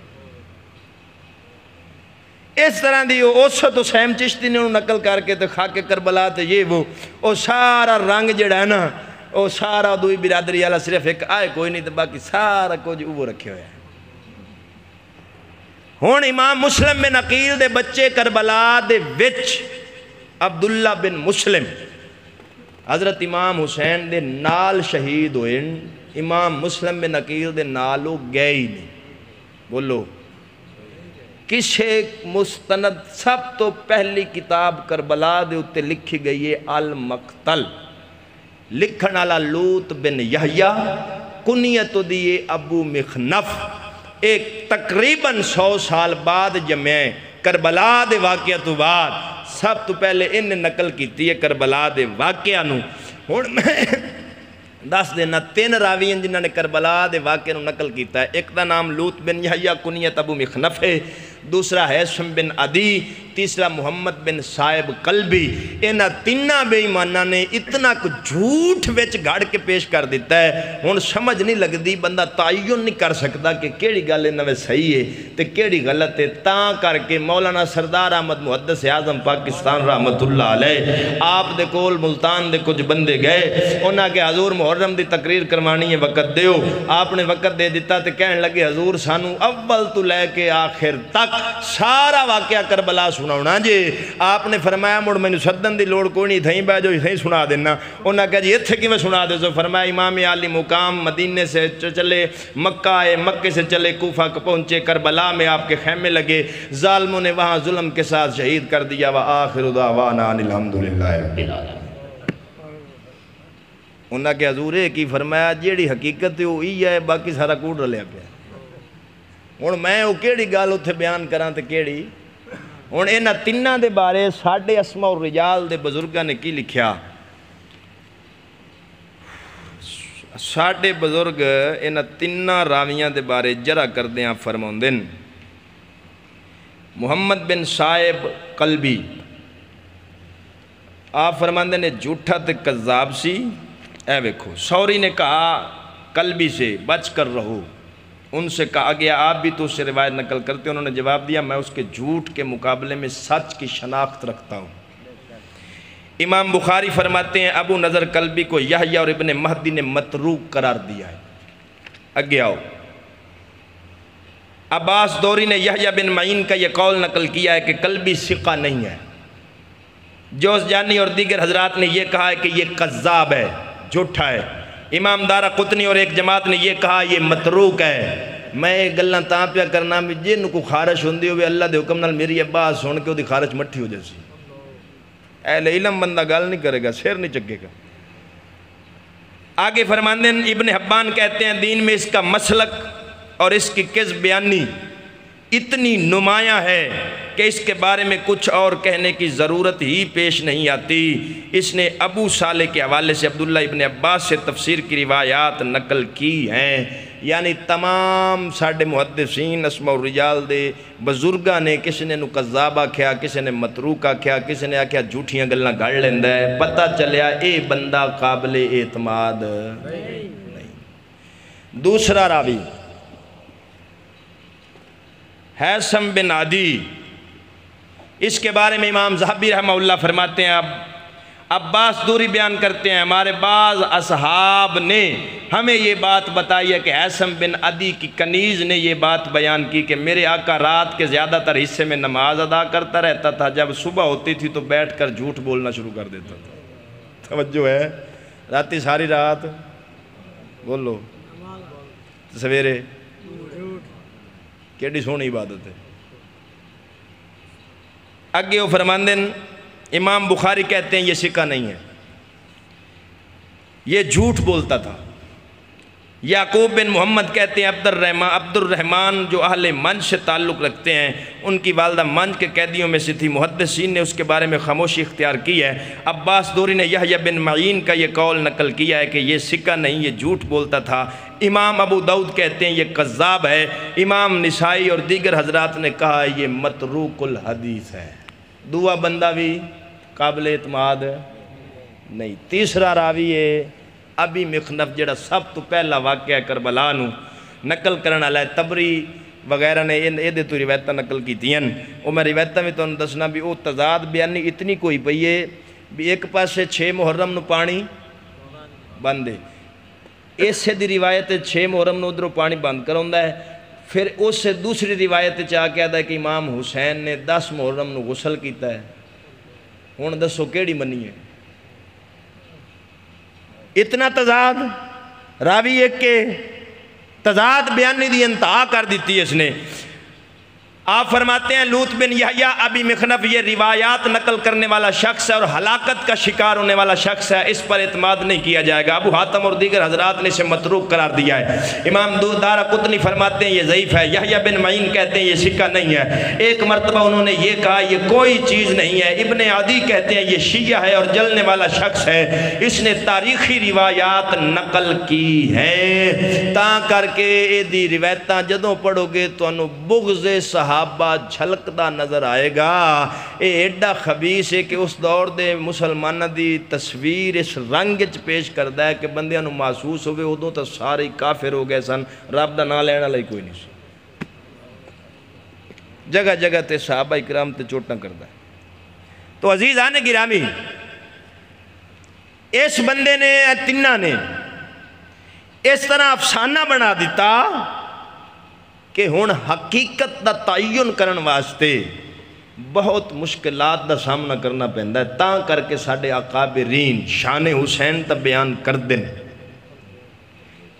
اس طرح دی اوسط حسین چشتی نے انہوں نقل کر کے تے خاک کربلا تے یہ وہ سارا رنگ جڑا ہے نا وہ سارا دوئی برادری والا صرف ایک آئے کوئی نہیں تے باقی سارا کچھ وہ رکھے ہوئے ہیں۔ ہون امام مسلم بن عقیل دے بچے کربلا دے وچ عبداللہ بن مسلم حضرت امام حسین دے نال شہید ہوئے، امام مسلم بن عقیل دے نالو گئے ہی نہیں۔ بولو کسے مستند سب تو پہلی کتاب کربلا دے اتے لکھی گئی ہے المقتل، لکھن والا لوط بن یحییٰ، کنیت دیئے ابو مخنف، ایک تقریباً 100 سال بعد جمعے کربلا دے واقعہ تو بعد سب تو پہلے انہیں نقل کیتی ہے کربلا دے واقعہ نو۔ ہون میں دس دینا 3 راوی ہیں جنہوں نے کربلا دے واقعہ نو نقل کیتا ہے۔ ایک دا نام لوط بن یحییٰ کنیت ابو مخنف ہے، دوسرا حیثم بن عدی، تیسرا محمد بن صائب قلبی۔ انہاں تینہ بے ایمانہ نے اتنا کچھ جھوٹ وچ گھڑ کے پیش کر دیتا ہے، ہن سمجھ نہیں لگ دی، بندہ تعین نہیں کر سکتا کہ کیڑی گل انہاں وچ صحیح ہے تے کیڑی غلط ہے۔ تاں کر کے مولانا سردار احمد محدث اعظم پاکستان رحمت اللہ علیہ آپ دے کول ملتان دے کچھ بندے گئے، انہاں کہ حضور محرم دی تقریر کروانی ہے وقت دیو، آپ نے وقت دے دیتا تے کہنے لگے حضور سانو اول تو لے کے آخر تک سارا واقعہ کربلا سناونا جی۔ آپ نے فرمایا مڑ میں سدن دی لوڑ کوئی نہیں تھیں بے جو ہی سنا دینا۔ انہاں کہا جی اتھے کی میں سنا دے سو، فرمایا امام عالی مقام مدینے سے چلے، مکہ آئے، مکہ سے چلے کوفہ پہنچے، کربلا میں آپ کے خیمے لگے، ظالموں نے وہاں ظلم کے ساتھ شہید کر دیا، وآخر دعوانا الحمدللہ رب العالمین۔ انہاں کہ حضور کی فرمایا جیڑی حقیقت ہے وہی ہے، باقی سارا کوڑ رلیا پیا۔ ہن میں وہ کیڑی گل اتھے بیان کراں تے کیڑی؟ ہن انہاں تینہ دے بارے ساڈے اسماء الرجال دے بزرگاں نے کی لکھیا؟ ساڈے بزرگ انہاں تینہ راویاں دے بارے جرا کردیاں فرماؤندن۔ محمد بن صائب قلبی آپ فرماندے نے جھوٹا تے کذاب سی، اے ویکھو سوری نے کہا قلبی سے بچ کر رہو، ان سے کہا گیا آپ بھی تو اس سے روایت نقل کرتے ہیں؟ انہوں نے جواب دیا میں اس کے جھوٹ کے مقابلے میں سچ کی شناخت رکھتا ہوں۔ امام بخاری فرماتے ہیں ابو نضر کلبی کو یحییٰ اور ابن مہدی نے متروک قرار دیا ہے۔ آگے آؤ، عباس دوری نے یحییٰ بن معین کا یہ قول نقل کیا ہے کہ کلبی ثقہ نہیں ہے۔ جوزجانی اور دیگر حضرات نے یہ کہا ہے کہ یہ کذاب ہے، جھوٹا ہے۔ امام دارقطنی اور ایک جماعت نے یہ کہا یہ متروک ہے۔ میں گلاں تاں پیا کرنا بھی جن کو خارش ہوندی ہوئے اللہ دے حکم نال میری عباس سن کے وہ دی خارش مٹھی ہو جیسی۔ اہل علم بندہ گل نہیں کرے گا، سیر نہیں چکے گا۔ آگے فرماندے ہیں ابن حبان کہتے ہیں دین میں اس کا مسلک اور اس کی کذب بیانی اتنی نمایاں ہے کہ اس کے بارے میں کچھ اور کہنے کی ضرورت ہی پیش نہیں آتی۔ اس نے ابو صالح کے حوالے سے عبداللہ ابن عباس سے تفسیر کی روایات نقل کی ہیں، یعنی تمام ساڑھے محدثین اسماء الرجال دے بزرگاں نے کسی نے کذاب آکھیا، کسی نے متروک آکھیا، کسی نے آکھیا جھوٹیاں گلاں گھڑ لیندہ ہے۔ پتہ چلیا اے بندہ قابل اعتماد نہیں۔ دوسرا راوی حیثم بن عدی، اس کے بارے میں امام ذہبی رحمہ اللہ فرماتے ہیں اب عباس دوری بیان کرتے ہیں ہمارے بعض اصحاب نے ہمیں یہ بات بتائی ہے کہ حیثم بن عدی کی کنیز نے یہ بات بیان کی کہ میرے آقا رات کے زیادہ تر حصے میں نماز ادا کرتا رہتا تھا، جب صبح ہوتی تھی تو بیٹھ کر جھوٹ بولنا شروع کر دیتا تھا۔ توجہ ہے، راتی ساری رات بولو، سویرے کیڑی سونی عبادت ہے۔ اگے وہ فرماندن امام بخاری کہتے ہیں یہ ثقہ نہیں ہے، یہ جھوٹ بولتا تھا۔ یعقوب بن محمد کہتے ہیں عبد الرحمن جو اہل منج سے تعلق رکھتے ہیں، ان کی والدہ منج کے قیدیوں میں سے تھی، محدثین نے اس کے بارے میں خاموشی اختیار کی ہے۔ عباس دوری نے یحییٰ بن معین کا یہ قول نقل کیا ہے کہ یہ ثقہ نہیں، یہ جھوٹ بولتا تھا۔ امام ابو داؤد کہتے ہیں یہ کذاب ہے۔ امام نسائی اور دیگر حضرات نے کہا یہ متروک الحدیث ہے۔ دعا بندہ بھی قابل اعتماد نہیں۔ تیسرا راوی ہے ابی مخنف جڑا سب تو پہلا واقعہ کربلا نو نقل کرنا ہے، تبری وغیرہ نے یہ تو روایتہ نقل کی تھیں۔ وہ میں روایتہ میں تو دسنا بھی وہ تضاد بیانی اتنی کوئی پئی ہے بھی ایک پاسے 6 محرم نو پانی بندے، اسے دی روایت 6 محرم نو ادھروں پانی بند کراؤندا ہے، پھر اس سے دوسری روایت چاہ کے آتا ہے کہ امام حسین نے 10 محرم نو غسل کیتا ہے۔ ہن دسو کیڑی منی ہے؟ اتنا تضاد، راوی ایک کے تضاد بیانی دی انتہا کر دیتی ہے اس نے۔ آپ فرماتے ہیں لوط بن یحییٰ ابی مخنف یہ روایات نقل کرنے والا شخص ہے اور ہلاکت کا شکار ہونے والا شخص ہے، اس پر اعتماد نہیں کیا جائے گا۔ ابو حاتم اور دیگر حضرات نے اسے متروک قرار دیا ہے۔ امام دارقطنی فرماتے ہیں یہ ضعیف ہے۔ یحییٰ بن معین کہتے ہیں یہ ثقہ نہیں ہے۔ ایک مرتبہ انہوں نے یہ کہا یہ کوئی چیز نہیں ہے۔ ابن عدی کہتے ہیں یہ شیعہ ہے اور جلنے والا شخص ہے، اس نے تاریخی روایات نقل کی ہیں۔ تاں کر کے اے دی روایتاں جدوں پڑھو گے تو انہوں بغض صحابہ جھلکدا نظر آئے گا۔ اے ایڈا خبیث ہے کہ اس دور دے مسلمانہ دی تصویر اس رنگ چ پیش کردہ ہے کہ بندیاں نو محسوس ہوئے ادوں تو سارے کافر ہو گئے سن، رب دا نام لینا لئی کوئی نہیں سی۔ جگہ جگہ تے صحابہ اکرام تے چوٹاں کردہ ہے۔ تو عزیزان گرامی، اس بندے نے تنہ نے اس طرح افسانہ بنا دیتا کہ ہن حقیقت دا تعین کرن واسطے بہت مشکلات دا سامنا کرنا پہندا ہے۔ تاں کر کے ساڑھے اکابرین شان حسین تا بیان کر دن،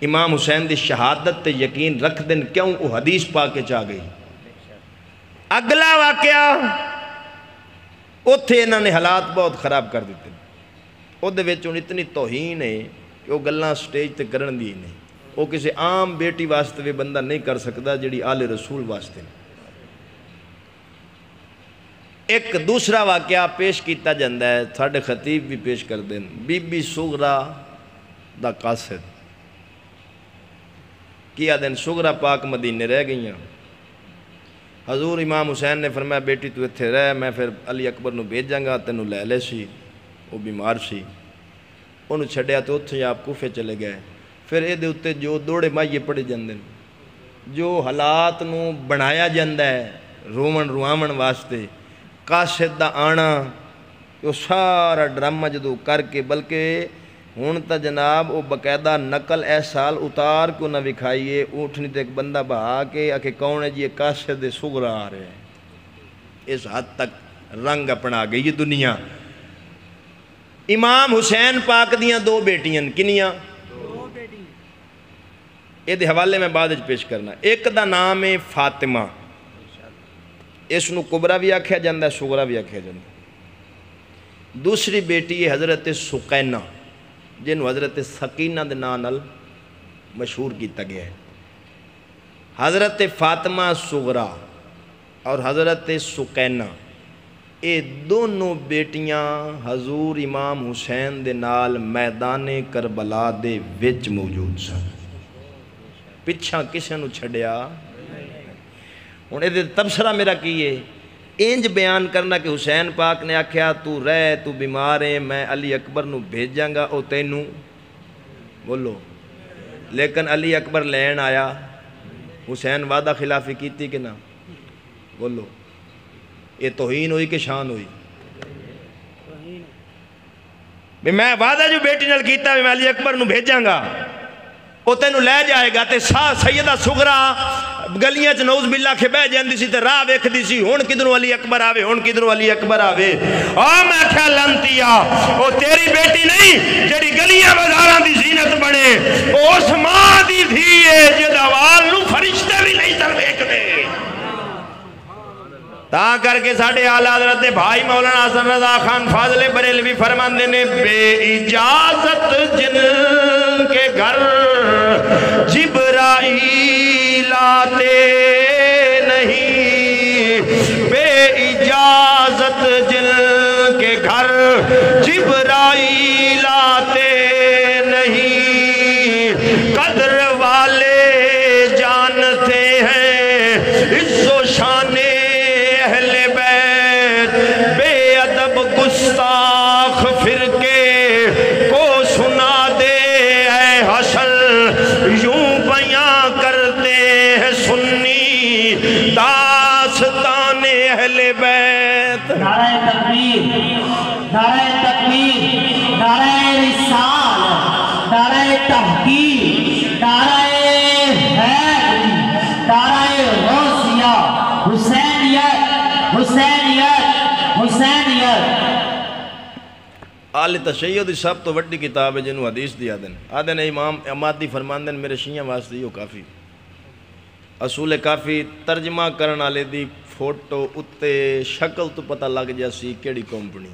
امام حسین دی شہادت تے یقین رکھ دن، کیوں وہ حدیث پاکے چاہ گئی۔ اگلا واقعہ اتھے انہوں نے حالات بہت خراب کر دیتے، او دے وچوں اتنی توہین ہے کہ وہ گلاں سٹیج تے کرن دی نہیں، وہ کسی عام بیٹی واسطے بھی بندہ نہیں کر سکتا جڑی آل رسول واسطے۔ ایک دوسرا واقعہ پیش کیتا جاندہ ہے، ساڑھے خطیب بھی پیش کر دیں، بی بی سغرا دا قاصد کیا دن سغرا پاک مدینے رہ گئی ہیں۔ حضور امام حسین نے فرمایا بیٹی تو اتھے رہ، میں پھر علی اکبر نو بھیجاں گا، تینوں لے لے سی، وہ بیمار سی، انہوں چھڑیا تو اتھے آپ کوفے چلے گئے۔ پھر اے دے اتے جو دوڑے مائیے پڑے جاندے، جو حالات نو بنایا جاندہ ہے رومن روامن واسطے قاصد دا آنا وہ سارا ڈرامہ جدو کر کے بلکہ ہون تا جناب وہ باقاعدہ نقل اے سال اتار کو نہ وکھائیے اونٹنی تے ایک بندہ بہا کے آکے کون ہے جی قاصد صغرا آ رہے ہیں اس حد تک رنگ اپنا گئی یہ دنیا امام حسین پاک دیاں دو بیٹیاں کنیاں یہ دے حوالے میں بعد پیش کرنا ایک دا نام ہے فاطمہ اس نو کبرا بھی آکھیا جاندہ ہے صغرا بھی آکھیا جاندہ ہے دوسری بیٹی ہے حضرت سقینہ جنہوں حضرت سکینہ دے نال مشہور کیتا گیا ہے حضرت فاطمہ صغرا اور حضرت سقینہ اے دونوں بیٹیاں حضور امام حسین دے نال میدان کربلا دے وچ موجود سن پچھا کسے نو چھڑیا انہیں دے تبصرہ میرا کیے انج بیان کرنا کہ حسین پاک نے آکھیا تو رہ تو بیمار ہے میں علی اکبر نو بھیجاں گا او تینو بولو لیکن علی اکبر لین آیا حسین وعدہ خلافی کیتی کہ نہ بولو یہ توہین ہوئی کہ شان ہوئی میں وعدہ جو بیٹی نال کیتا میں علی اکبر نو بھیجاں گا او تینو لے جائے گا تے سیدہ صغرا گلیاں چ نعوذ باللہ کے بہ جاندی سی تے راہ ویکھدی سی ہن کدھروں علی اکبر آوے ہن کدھروں علی اکبر آوے میں کیا لانتیا او تیری بیٹی نہیں جڑی گلیاں بازاراں دی زینت بنے او اس ماں دی دھی ہے جدا وال نو فرشتے بھی نہیں سن ویکھدے تا کر کے ساڈے اعلی حضرت بھائی مولانا حسن رضا خان فاضل بریلوی فرماندے نے بے اجازت جن کے گھر جبرائیل آتے نہیں بے اجازت جن کے گھر جبرائیل آتے نہیں قدر والے جانتے ہیں عز و شان اہل بیت بے ادب گستاخ فرقے کو سنا دے اے حشر یوں بیاں کرتے ہیں سنی داستان اہل بیت نعرہ تکبیر نعرہ تکبیر نعرہ رسال نعرہ تحقیق نعرہ حیدری نعرہ غوثیہ حسینیت حسینیت حسینیت آل تشیع دی سب تو وڈی کتاب ہے جنہوں حدیث دیا دن آدھے نے امام امادی فرمان دن میرے شیعہ واسطے یہ کافی اصول کافی ترجمہ کرنا لے دی فوٹو اتے شکل تو پتہ لگ جاسی کیڑی کمپنی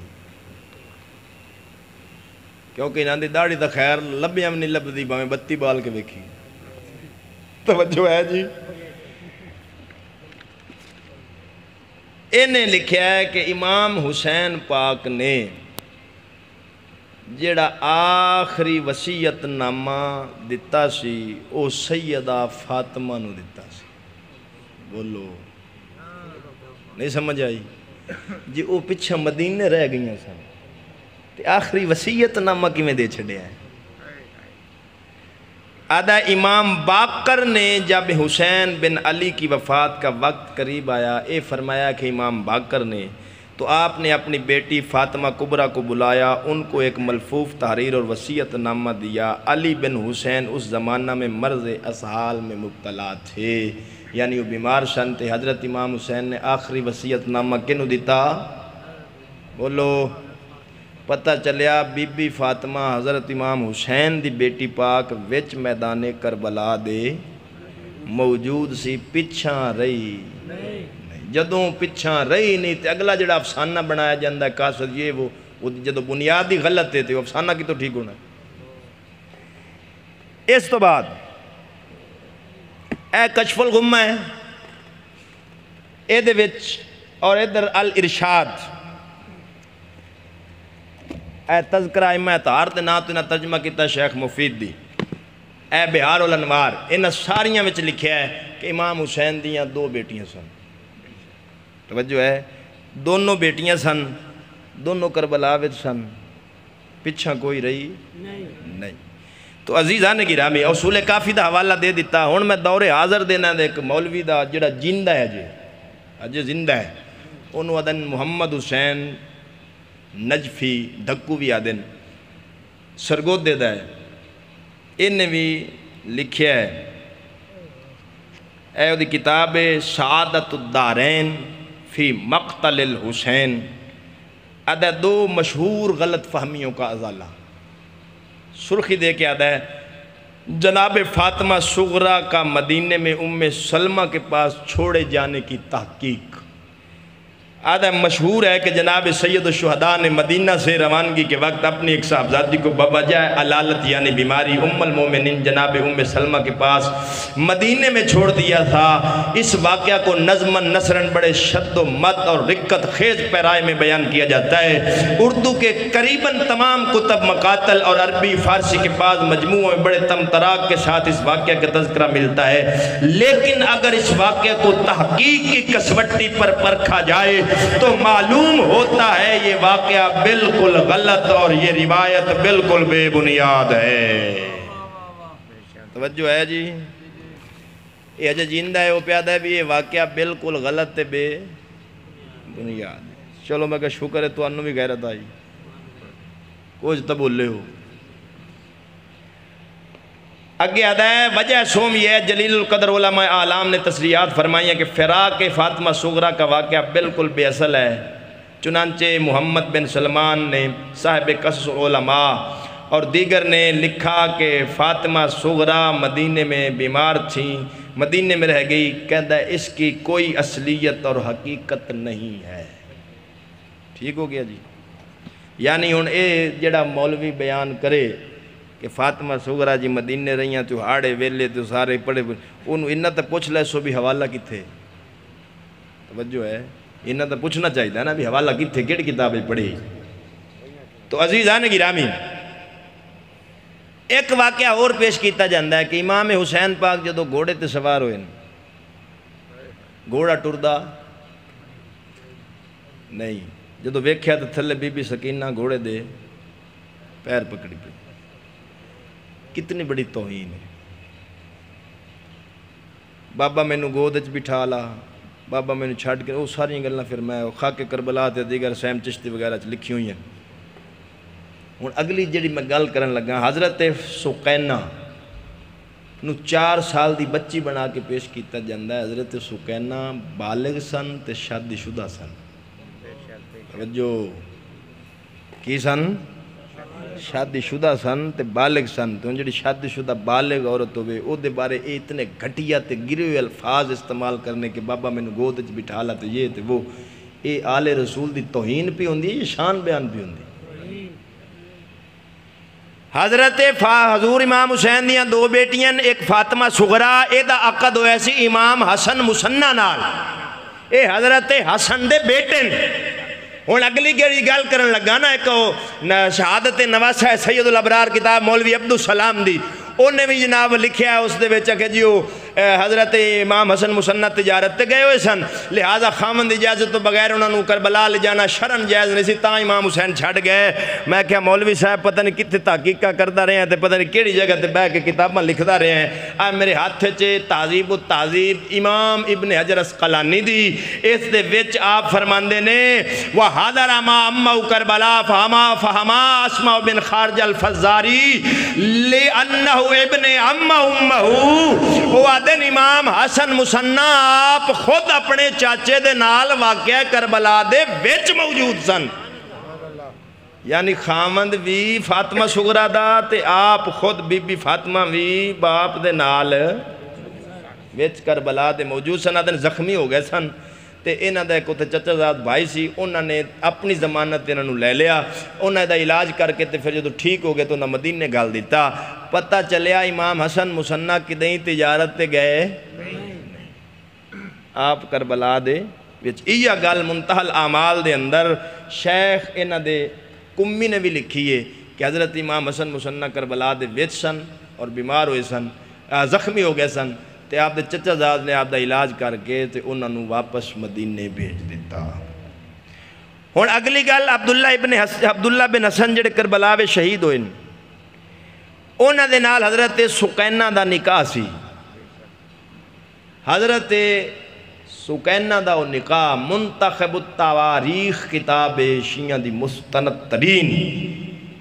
کیونکہ انہاں دی داڑھی دا خیر لبیاں نہیں لب دی باہیں بتی بال کے ویکھی توجہ ہے جی انہیں لکھیا ہے کہ امام حسین پاک نے جیڑا آخری وصیت نامہ دیتا سی او سیدہ فاطمہ نو دیتا سی بولو نہیں سمجھ آئی جی او پچھا مدینے رہ گئیاں سن تے آخری وصیت نامہ کی میں دے چھڑے ہیں آدھا امام باقر نے جب حسین بن علی کی وفات کا وقت قریب آیا اے فرمایا کہ امام باقر نے تو آپ نے اپنی بیٹی فاطمہ کبرا کو بلایا ان کو ایک ملفوف تحریر اور وصیت نامہ دیا علی بن حسین اس زمانہ میں مرض اسحال میں مبتلا تھے یعنی وہ بیمار سن تھے حضرت امام حسین نے آخری وصیت نامہ کنو دیتا بولو پتہ چلیا بی بی فاطمہ حضرت امام حسین دی بیٹی پاک وچ میدان کربلا دے موجود سی پچھاں رہی جدوں پچھاں رہی نہیں تے اگلا جڑا افسانہ بنایا جاندہ ہے قاصد یہ وہ جدوں بنیادی غلط ہے وہ افسانہ کی تو ٹھیک ہونا اس تو بعد اے کشف الغمہ ہے اے دے وچ اور ادھر الارشاد اے تذکرہ امہ اتحار تے نا تو انہا ترجمہ کیتا شیخ مفید دی اے بہار الانوار انہا ساریاں وچ لکھیا ہے کہ امام حسین دیاں دو بیٹیاں سن توجہ ہے دونوں بیٹیاں سن دونوں کربلا وچ سن پچھا کوئی رہی نہیں تو عزیزان گرامی اصول کافی دا حوالہ دے دیتا ہوں میں دور حاضر دینا دے ایک مولوی دا جڑا جیندہ ہے جی اجے زندہ ہے انہوں آدن محمد حسین نجفی دھکو بھی آدن سرگود دے دا ہے انہیں بھی لکھیا ہے اے وہ دی کتاب سعادت الدارین فی مقتل الحسین ادھا دو مشہور غلط فہمیوں کا ازالہ سرخی دے کے آدھا ہے جناب فاطمہ صغرا کا مدینے میں ام سلمہ کے پاس چھوڑے جانے کی تحقیق آدھا مشہور ہے کہ جناب سید الشہداء نے مدینہ سے روانگی کے وقت اپنی ایک صاحبزادی کو بوجہ علالت یعنی بیماری ام المومنین جناب ام سلمہ کے پاس مدینے میں چھوڑ دیا تھا۔ اس واقعہ کو نظمًا نثراً بڑے شد و مد اور رقت خیز پیرائے میں بیان کیا جاتا ہے۔ اردو کے قریباً تمام کتب مقاتل اور عربی فارسی کے بعض مجموعوں میں بڑے تمطراق کے ساتھ اس واقعہ کا تذکرہ ملتا ہے، لیکن اگر اس واقعہ کو تحقیق کی کسوٹی پر پرکھا جائے تو معلوم ہوتا ہے یہ واقعہ بالکل غلط اور یہ روایت بالکل بے بنیاد ہے۔ توجہ ہے جی، یہ اجے جیندہ ہے وہ پیادہ ہے بھی یہ واقعہ بالکل غلط ہے بے بنیاد ہے۔ چلو میں کہ شکر ہے تو انہوں بھی غیرت آئی کچھ تو بولے ہو۔ اگے آدھا ہے وجہ سوم یہ ہے جلیل القدر علماء اعلام نے تصریحات فرمائی ہیں کہ فراق فاطمہ صغرا کا واقعہ بالکل بے اصل ہے، چنانچہ محمد بن سلمان نے صاحب قصص علماء اور دیگر نے لکھا کہ فاطمہ صغرا مدینے میں بیمار تھیں، مدینے میں رہ گئی، کہتا ہے اس کی کوئی اصلیت اور حقیقت نہیں ہے۔ ٹھیک ہو گیا جی، یعنی ہن اے جڑا مولوی بیان کرے کہ فاطمہ صغرا جی مدینے رہیاں تو ہاڑے ویلے تو سارے پڑھے انہوں انہاں تا پوچھ لے سو بھی حوالہ کتھے، توجہ ہے انہاں تا پوچھنا چاہیے تھا نا بھی حوالہ کتھے کیڑی کتابیں پڑھی۔ تو عزیزان گرامی ایک واقعہ اور پیش کیتا جاندہ ہے کہ امام حسین پاک جدو گھوڑے تے سوار ہوئے گھوڑا ٹردا نہیں، جدو ویکھیا تو تھلے بی بی سکینہ گھوڑے دے پیر پکڑ کے، کتنی بڑی توہین ہے۔ بابا میں نو گودج بٹھا لا، بابا میں نو چھاڑ کے، وہ ساری گلنا پھر میں خاک کربلا تے دیگر سیم چشتی وغیرہ لکھی ہوئی ہیں۔ ہن اگلی جڑی میں گل کرن لگا، حضرت سقینہ نو 4 سال دی بچی بنا کے پیش کیتا جاندہ ہے۔ حضرت سقینہ بالغ سن تے شادی شدہ سن، جو کی سن؟ شادی شدہ سن تے بالغ سن۔ تو جڑی شادی شدہ بالغ عورت ہوئے او دے بارے اتنے گھٹیا تے گرے ہوئے الفاظ استعمال کرنے کے بابا میں نو گود وچ بٹھا لا تے یہ تے وہ، اے آل رسول دی توہین پہ ہوندی ہے، یہ شان بیان پہ ہوندی ہے۔ حضرت حضور امام حسین دیاں 2 بیٹیاں، ایک فاطمہ صغرا، اے دا عقد ہویا سی امام حسن مسنہ نال، اے حضرت حسن دے بیٹے نے۔ ہن اگلی گیڑی گل کرن لگا نا ایک شہادت نواسہ ہے سید الابرار کتاب مولوی عبدالسلام دی، انہیں بھی جناب لکھیا ہے اس دے وچ کہ جی حضرت امام حسن مسنہ تجارت تے گئے ہوئے سن، لہذا خامند اجازت تو بغیر انہوں نے کربلا لے جانا شرن جائز نہیں سی، تاں امام حسین چھڑ گئے۔ میں کہا مولوی صاحب پتہ نہیں کتنے تحقیقہ کرتا رہے ہیں تے پتہ نہیں کیڑی جگہ تے بہ کے کتاباں لکھدا رہے ہیں۔ آج میرے ہاتھ چے تہذیب التہذیب امام ابن حجر اسقلانی دی، اس دے وچ آپ فرماندے نے وَحَضَرَ مَا أَمَّهُ كَرْبَلَا فَهَمَا أَسْمَعُ بن خارج الفزاری لِأَنَّهُ ابن أَمَّهُ وہ آدن امام حسن مسنہ آپ خود اپنے چاچے دے نال واقعہ کربلا دے وچ موجود سن، یعنی خامند بھی فاطمہ صغرا دا تے آپ خود بی بی فاطمہ بھی باپ دے نال وچ کربلا دے موجود سن۔ آدن زخمی ہو گئے سن تے انہاں دا ایک چچا زاد بھائی سی، انہاں نے اپنی ضمانت انہاں نو لے لیا، انہاں دا علاج کر کے تے پھر جدو ٹھیک ہو گئے تو انہاں مدینے گال دیتا۔ پتہ چلیا امام حسن مسنہ کدیں تجارت تے گئے آپ کربلا دے وچ۔ یہ گل منتہی الاعمال دے اندر شیخ انہاں دے کمی نے بھی لکھی ہے کہ حضرت امام حسن مسنہ کربلا دے وچ سن اور بیمار ہوئے سن، زخمی ہو گئے سن، تے آپ دے چچا زاد نے آپ دا علاج کر کے تے انہاں نو واپس مدینے بھیج دیتا۔ ہن اگلی گل عبداللہ بن حسن جڑے کربلا وچ شہید ہوئے، انہاں دے نال حضرت سکینہ دا نکاح سی. حضرت سکینہ دا وہ نکاح منتخب التواریخ کتاب شیعہ دی مستند ترین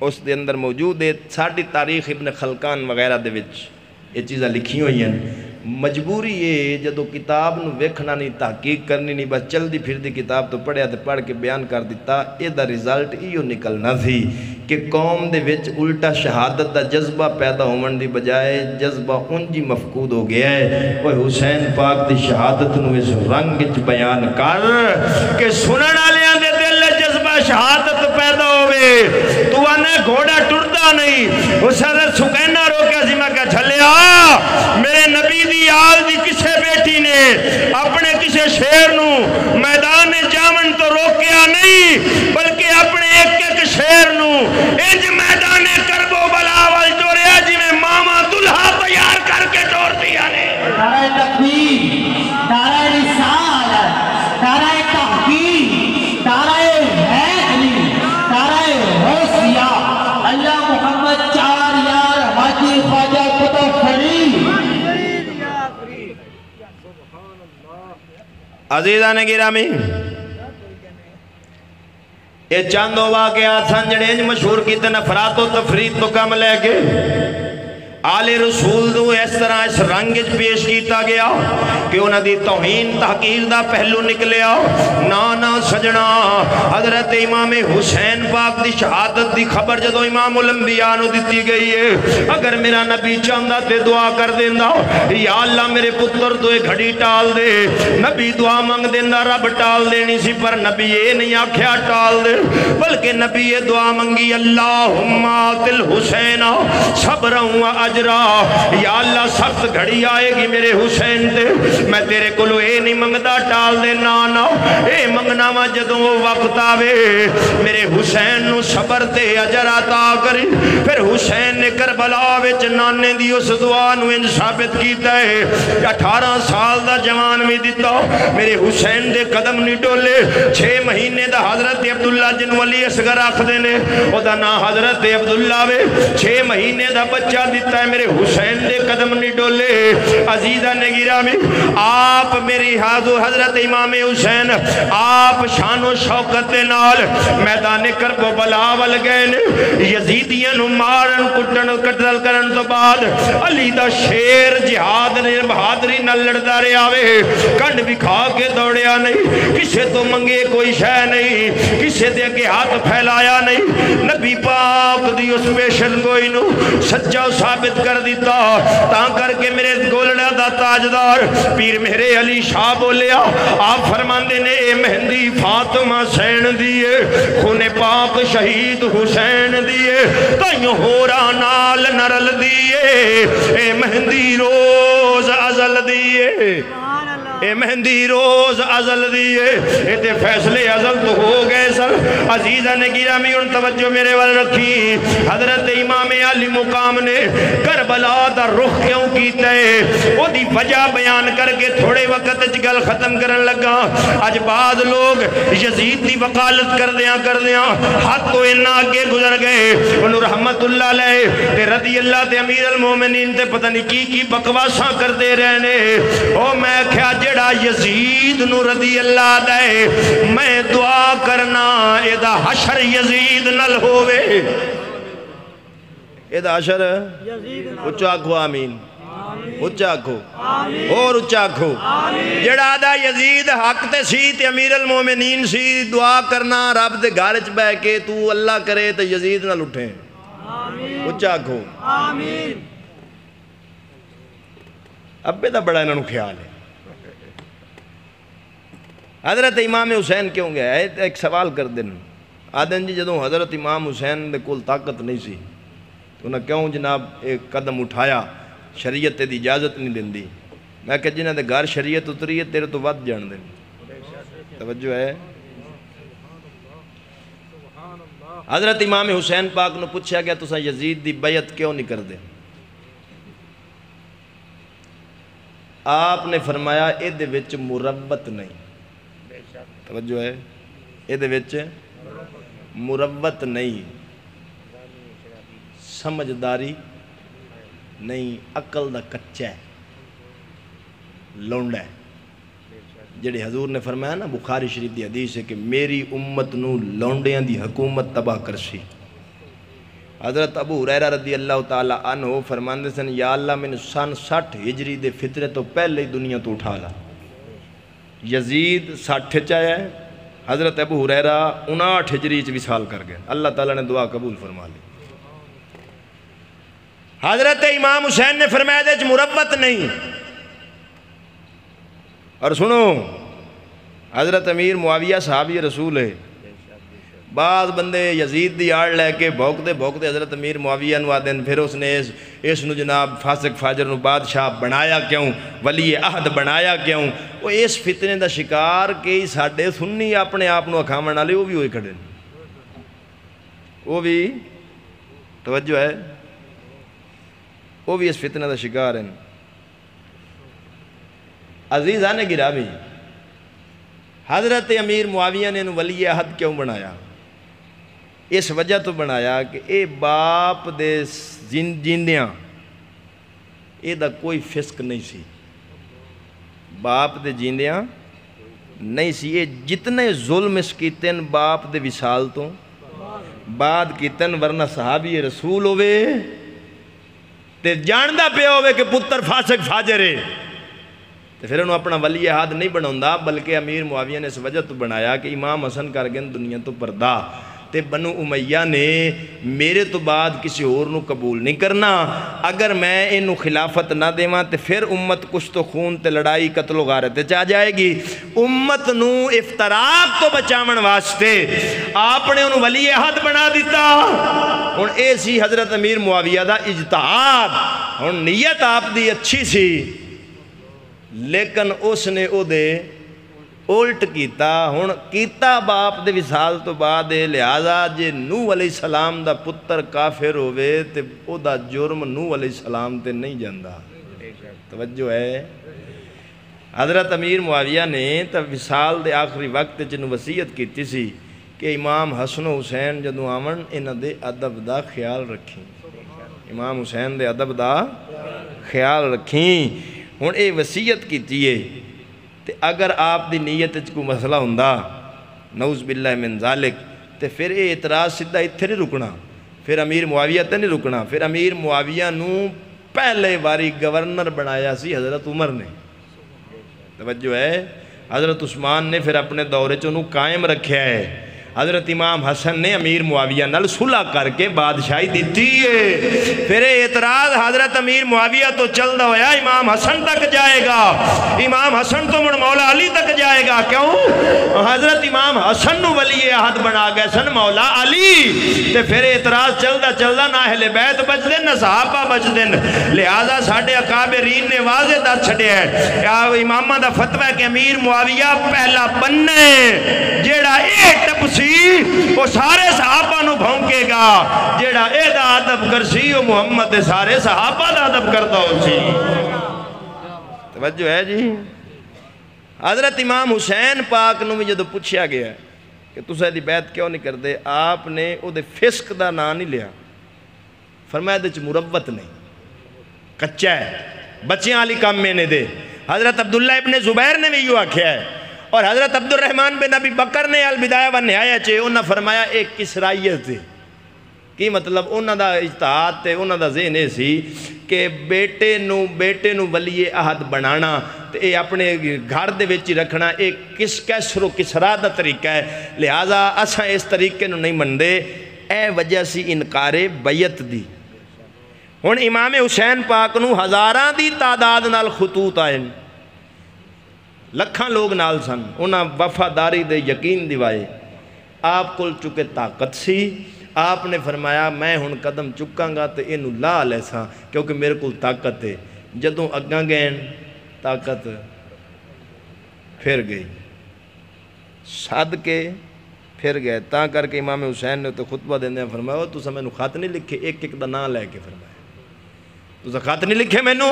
اس دے اندر موجود ہے. ساڑی تاریخ ابن خلقان وغیرہ دے وچ یہ چیزیں لکھی ہوئی ہیں. مجبوری ہے جدو کتاب نو ویکھنا نہیں تحقیق کرنی نہیں بس چل دی پھر دی کتاب تو پڑھیا تے پڑھ کے بیان کر دیتا. یہ دا رزلٹ ایو نکلنا تھی کہ قوم دے وچ الٹا شہادت دا جذبہ پیدا ہومن دی بجائے جذبہ انجی مفقود ہو گیا ہے. وہ حسین پاک دی شہادت نو اس رنگ وچ بیان کر کہ سنن والیاں دے دل جذبہ شہادت پیدا ہوئے. تو آنے گھوڑا ٹردا نہیں. حضرت سکینہ روکیا سی میں کہا چھلیا میرے نبی دی آل دی کسے بیٹی نے اپنے کسے شیر نو میدان جامن تو روکیا نہیں بلکہ اپنے ایک ایک شیر نو انج میدان کربو بلاول ٹوریا جی میں ماما دلہا تیار کر کے ٹور دیا نے. نعرہ تکبیر، نعرہ رسالت، نعرہ تحقیق، نعرہ حیدری، نعرہ حوثیہ. اللہ محمد چار یار حاجی خواجہ قطب فرید. عزیزان گرامی یہ چند واقعات سن جڑے مشہور کیتے نفرات و تفرید تو کم لے کے آل رسول دو اس طرح اس رنگ پیش کیتا گیا کہ انہاں دی توہین تحقیر دا پہلو نکلیا. نانا سجنا حضرت امام حسین پاک دی شہادت دی خبر جدو امام الانبیاء نو دیتی گئی ہے. اگر میرا نبی چاندہ تے دعا کر دیندہ یا اللہ میرے پتر تو ایک گھڑی ٹال دے. نبی دعا مانگ دیندہ رب ٹال دینی سی پر نبی یہ نہیں آکھیا ٹال دے بلکہ نبی یہ دعا منگی اللہم آتل حسین صبرا و اجرا. یا اللہ سخت گھڑی آئے گی میرے حسین دے میں تیرے کلو اے نہیں منگتا ٹال دے نانا اے منگنا ما جدوں وہ وقت آوے میرے حسین نو صبر تے اجر عطا کری. پھر حسین نے کربلا وچ نانے دی اس دعا نو انج ثابت کیتا ہے. 18 سال دا جوان بھی دیتا میرے حسین دے قدم نہیں ڈولے. 6 مہینے دا حضرت عبداللہ جن ولی اصغر آخ دینے او دا نا حضرت عبداللہ وے 6 مہینے دا بچہ دیتا ہے میرے حسین دے قدم نہیں ڈولے. عزیزہ نگیرامی آپ میری حضرت امام حسین آپ شان و شوقت نال میدان کرب و بلاول گئے نے. یزیدیاں نو مارن کٹن قتل کرن تو بعد علی دا شیر جہاد نے بہادری نہ لڑدا رہے آوے. کنڈ بھی کھا کے دوڑیا نہیں کسے تو منگے کوئی شے نہیں کسے دے کے ہاتھ پھیلایا نہیں. نبی پاک دی اس پیشن گوئی نو سچا ثابت کر دیتا. تاں کر کے میرے گولڑا دا تاجدار پیر میرے علی شاہ بولیا آپ فرماندے نے اے مہندی فاطمہ سین دیئے خون پاک شہید حسین دیئے تائیوں ہورا نال نرل دیئے اے مہندی روز ازل دیئے اے مہندی روز ازل دیئے. اے تے فیصلے ازل تو ہو گئے سر. عزیزہ نے گرامی ان توجہ میرے وال رکھی. حضرت امام علی مقام نے کربلا دا رخ کیوں کیتا ہے وہ دی وجہ بیان کر کے تھوڑے وقت گل ختم کرن لگا. آج بعد لوگ یزید دی وقالت کر دیاں حد تو انہا آگے گزر گئے. انہوں رحمت اللہ علیہ تے رضی اللہ تے امیر المومنین تے پتہ نہیں کی بکواساں کر دے رہنے. او میں کیا جڑا یزید نو رضی اللہ دے میں دعا کرنا ایدہ حشر یزید نل ہوئے. ایدہ حشر اچھا کھو آمین اچھا کھو اور اچھا کھو. جڑا دا یزید حق تے سی تے امیر المومنین سی دعا کرنا رب دے گھارچ بے کے تو اللہ کرے تے یزید نل اٹھیں اچھا کھو. ابے دا بڑا انہوں خیال ہے. حضرت امام حسین کیوں گیا ہے ایک سوال کر دن آدن جی جدوں حضرت امام حسین دے کول طاقت نہیں سی تو انہاں کیوں جناب ایک قدم اٹھایا شریعت دی اجازت نہیں دن دی. میں کہ جنہاں دے گھر شریعت اتری ہے تیرے تو ود جان دیں. توجہ ہے. حضرت امام حسین پاک نو پوچھا گیا تساں یزید دی بیعت کیوں نہیں کر دے. آپ نے فرمایا اے دے وچ مربت نہیں. توجہ ہے اے دے وچ مربت نہیں سمجھداری نہیں عقل دا کچا ہے، لونڈا ہے. جڑے حضور نے فرمایا نا بخاری شریف دی حدیث ہے کہ میری امت نو لونڈیاں دی حکومت تباہ کرسی. حضرت ابو ہریرہ رضی اللہ تعالی عنہ فرماندے سن یا اللہ میں سن 60 ہجری دے فطرے تو پہلے ہی دنیا تو اٹھا لا. یزید 60 چایا ہے، حضرت ابو ہریرہ 59 ہجری چ وصال کر گئے. اللہ تعالیٰ نے دعا قبول فرما لی. حضرت امام حسین نے فرمایا دے مروت نہیں. اور سنو حضرت امیر معاویہ صحابی رسول ہے. بعض بندے یزید دی آڑ لے کے بھوکتے بھوکتے حضرت امیر معاویہ نو آدن پھر اس نے اس نو جناب فاسق فاجر نو بادشاہ بنایا کیوں، ولی عہد بنایا کیوں؟ وہ اس فتنے دا شکار کئی ساڈے سنی اپنے آپ نو اکھامن والے وہ بھی ہوئی کھڑے، وہ بھی توجہ ہے، وہ بھی اس فتنے دا شکار ہیں. عزیزان گرامی، حضرت امیر معاویہ نے ولی عہد کیوں بنایا؟ اس وجہ تو بنایا کہ اے باپ دے جیندیاں اے دا کوئی فسق نہیں سی، باپ دے جیندیاں نہیں سی. اے جتنے ظلم اس کیتن باپ دے وصال تو بعد کیتن، ورنہ صحابی رسول ہوئے تے جاندہ پہ ہوئے کہ پتر فاسق فاجر ہے تو پھر انہوں اپنا ولی عہد نہیں بناؤں، بلکہ امیر معاویہ نے اس وجہ تو بنایا کہ امام حسن کر گئے دنیا تو پردہ تے بنو امیہ نے میرے تو بعد کسی اور نو قبول نہیں کرنا. اگر میں انہوں خلافت نہ دیواں تے پھر امت کچھ تو خون تے لڑائی قتل و غارت چاہ جائے گی. امت نو افتراق تو بچاون واسطے آپ نے انہوں ولی عہد بنا دیتا. ہن اے سی حضرت امیر معاویہ دا اجتہاد، ہن نیت آپ دی اچھی سی لیکن اس نے او دے الٹ کیتا. ہن کیتا باپ دے وصال تو بعد لہذا جے نوح علیہ السلام دا پتر کافر ہوئے تے او دا جرم نوح علیہ السلام تے نہیں جاندہ. توجہ ہے. حضرت امیر معاویہ نے تا وصال دے آخری وقت جنہوں وصیت کیتی سی کہ امام حسن و حسین جدوں آمن انہاں دے ادب دا خیال رکھیں، امام حسین دے ادب دا خیال رکھیں. ہن اے وصیت کیتی ہے تے اگر آپ دی نیت وچ کوئی مسئلہ ہوندا نعوذ باللہ من ذالک تے پھر اے اعتراض سدھا اتھے نہیں رکنا، پھر امیر معاویہ تے نہیں رکنا. پھر امیر معاویہ نو پہلے باری گورنر بنایا سی حضرت عمر نے. توجہ ہے. حضرت عثمان نے پھر اپنے دورے چ انہوں قائم رکھیا ہے. حضرت امام حسن نے امیر معاویہ نال صلح کر کے بادشاہی دیتی ہے. پھر اعتراض حضرت امیر معاویہ تو چل دا ہویا امام حسن تک جائے گا، امام حسن تو من مولا علی تک جائے گا. کیوں؟ حضرت امام حسن نو ولی عہد بنا گئے سن مولا علی. تے پھر اعتراض چل دا نہ اہل بیت بچ دن نہ صحابہ بچ دن. لہذا ساڑھے اکابرین نے واضح دا چھڑے ہے امامہ دا فتوہ ہے کہ امیر معاویہ پہلا بننے جیڑا ایک ٹپسی وہ سارے صحابہ نو بھونکے گا، جیڑا اے دا عدب کرسی وہ محمد دے سارے صحابہ دا عدب کرتا ہو سی. توجہ ہے جی. حضرت امام حسین پاک نو میں جدو پوچھیا گیا ہے کہ تسے دی بیعت کیوں نہیں کر دے، آپ نے او دے فسق دا نا نہیں لیا، فرمایا دے چ مروت نہیں، کچا ہے، بچیاں علی کام میں نے دے. حضرت عبداللہ ابن زبیر نے بھی یوں آکھیا ہے، اور حضرت عبد الرحمن بن ابی بکر نے البدایہ و نہایہ چے انہاں فرمایا ایک کسرائیت تھی. کی مطلب انہاں دا اجتہاد تے انہاں دا ذہن ہے سی کہ بیٹے نو ولی عہد بنانا تے اے اپنے گھر دے وچ رکھنا ایک کسر و کسرا دا طریقہ ہے. لہذا اساں اس طریقے نو نہیں مندے، اے وجہ سی انکار بیعت دی. ہن امام حسین پاک نو ہزاراں دی تعداد نال خطوط آئے، لکھاں لوگ نال سن، انہاں وفاداری دے یقین دیوائے. آپ کل چکے طاقت سی، آپ نے فرمایا میں ہن قدم چکاں گا تے اینو لا لے ساں کیونکہ میرے کل طاقت ہے. جدوں اگاں گئن طاقت پھر گئی، صد کے پھر گئے. تاں کر کے امام حسین نے تو خطبہ دیندے فرمایا تو سا میں نو خط نہیں لکھے، ایک ایک دا نام لے کے فرمایا تو سا خط نہیں لکھے میں نو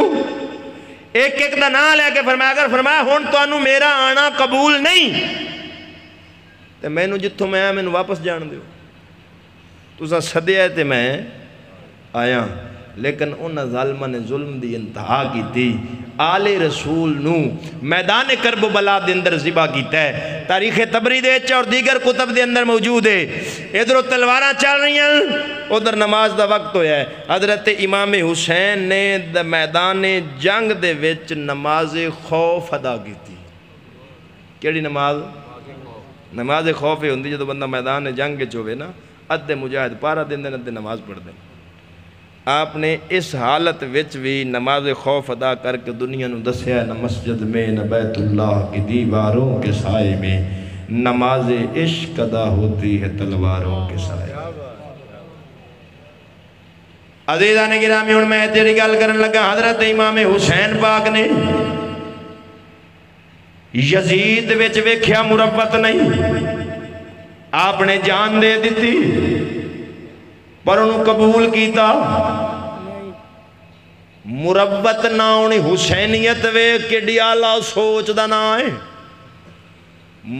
ایک ایک دا نام لے کے فرمایا. اگر فرمایا ہون تو انو میرا آنا قبول نہیں تے میں نو جتھوں میں آیا میں نو واپس جان دیو. تو سا صدیہ تے میں آیا. لیکن انہاں ظالماں نے ظلم دی انتہا کی تھی. آل رسول نو میدان کرب و بلا دے اندر ذبح کیتا ہے. تاریخ طبری دے اور دیگر کتب دے اندر موجود ہے. ادھر تلواراں چل رہی ہیں، ادھر نماز دا وقت ہویا ہے. حضرت امام حسین نے میدان جنگ دے وچ نماز خوف ادا کی تھی. کیڑی نماز؟ نماز خوف ہی ہوندی جدو بندہ میدان جنگ وچ ہوے نا، ادھے مجاہد پارا دیندے ادھے نماز پڑھ دیں. آپ نے اس حالت وچ بھی نماز خوف ادا کر کے دنیا نو دسیا، نہ مسجد میں نہ بیت اللہ کی دیواروں کے سائے میں نماز عشق ادا ہوتی ہے تلواروں کے سائے. عزیزان گرامی ہن میں تیری گل کرن لگا. حضرت امام حسین پاک نے یزید وچ ویکھیا مروت نہیں، آپ نے جان دے دیتی پر انہوں قبول کیتا. مروت نہ ہونی حسینیت ویکھ کے ڈیالا سوچ دا نہ ہے.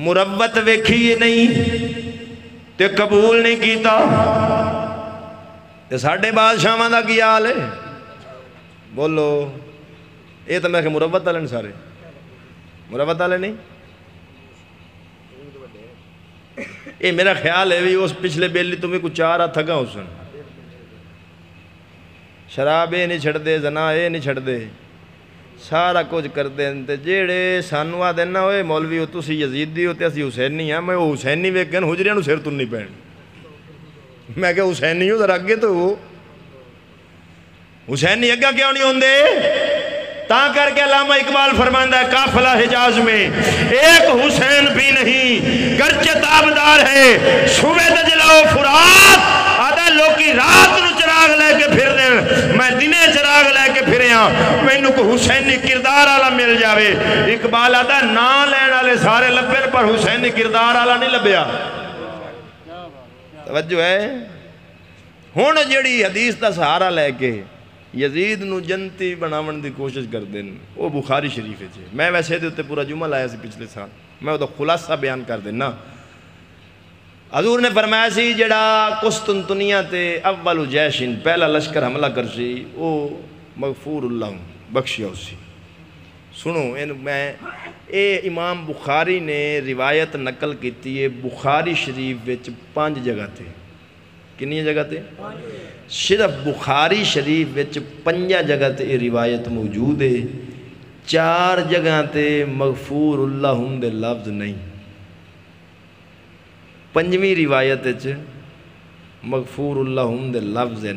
مروت ویکھی نہیں تے قبول نہیں کیتا تے ساڑھے بادشاہاں دا کی حال ہے؟ بولو. یہ تو میں کہ مروت والے سارے مروت والے نہیں. یہ میرا خیال ہے بھی اس پچھلے بیلی تمہیں کچھ چار ہاتھ تھگا حسن. شراب یہ نہیں چھڑ دے، زنا یہ نہیں چھڑ دے، سارا کچھ کر دیں. جیڑے سانو آ دینا ہوئے مولوی ہو تسی یزیدی ہوتے اسی حسینی ہیں. میں وہ حسینی ویکن حجریاں نو سر تن نہیں پہن. میں کہ حسینی ہوں ذرا اگے تو ہو. حسینی اگا کیوں نہیں ہوندے؟ تا کر کے علامہ اقبال فرماندہ ہے قافلہ حجاز میں ایک حسین بھی نہیں گرچہ تابدار ہے صبح دجلہ و فرات. آدھا لوکی رات نو چراغ لے کے پھر دیں، میں دنے چراغ لے کے پھرے ہاں. میں انہوں کو حسینی کردار آلہ مل جاوے. اقبال آدھا نا لین آلے سارے لبے پر حسینی کردار آلہ نہیں لبیا. توجہ ہے. ہون جڑی حدیث دا سہارا لے کے یزید نو جنتی بناون دی کوشش کر دیں، وہ بخاری شریف ہے. میں ویسے دے پورا جمعہ لایا سی پچھلے سال، میں وہ خلاصہ بیان کر دینا. حضور نے فرمایا سی جڑا قسطنطنیہ تے اول جیشن پہلا لشکر حملہ کر سی وہ مغفور اللہ بخشیا سی. سنو میں امام بخاری نے روایت نقل کیتی ہے بخاری شریف وچ 5 جگہ تھے. کنی جگہ تے؟ صرف بخاری شریف وچ 5 جگہ تے یہ روایت موجود ہے. 4 جگہ تے مغفور اللہ دے لفظ نہیں. 5ویں روایت وچ مغفور اللہ دے لفظ ہیں.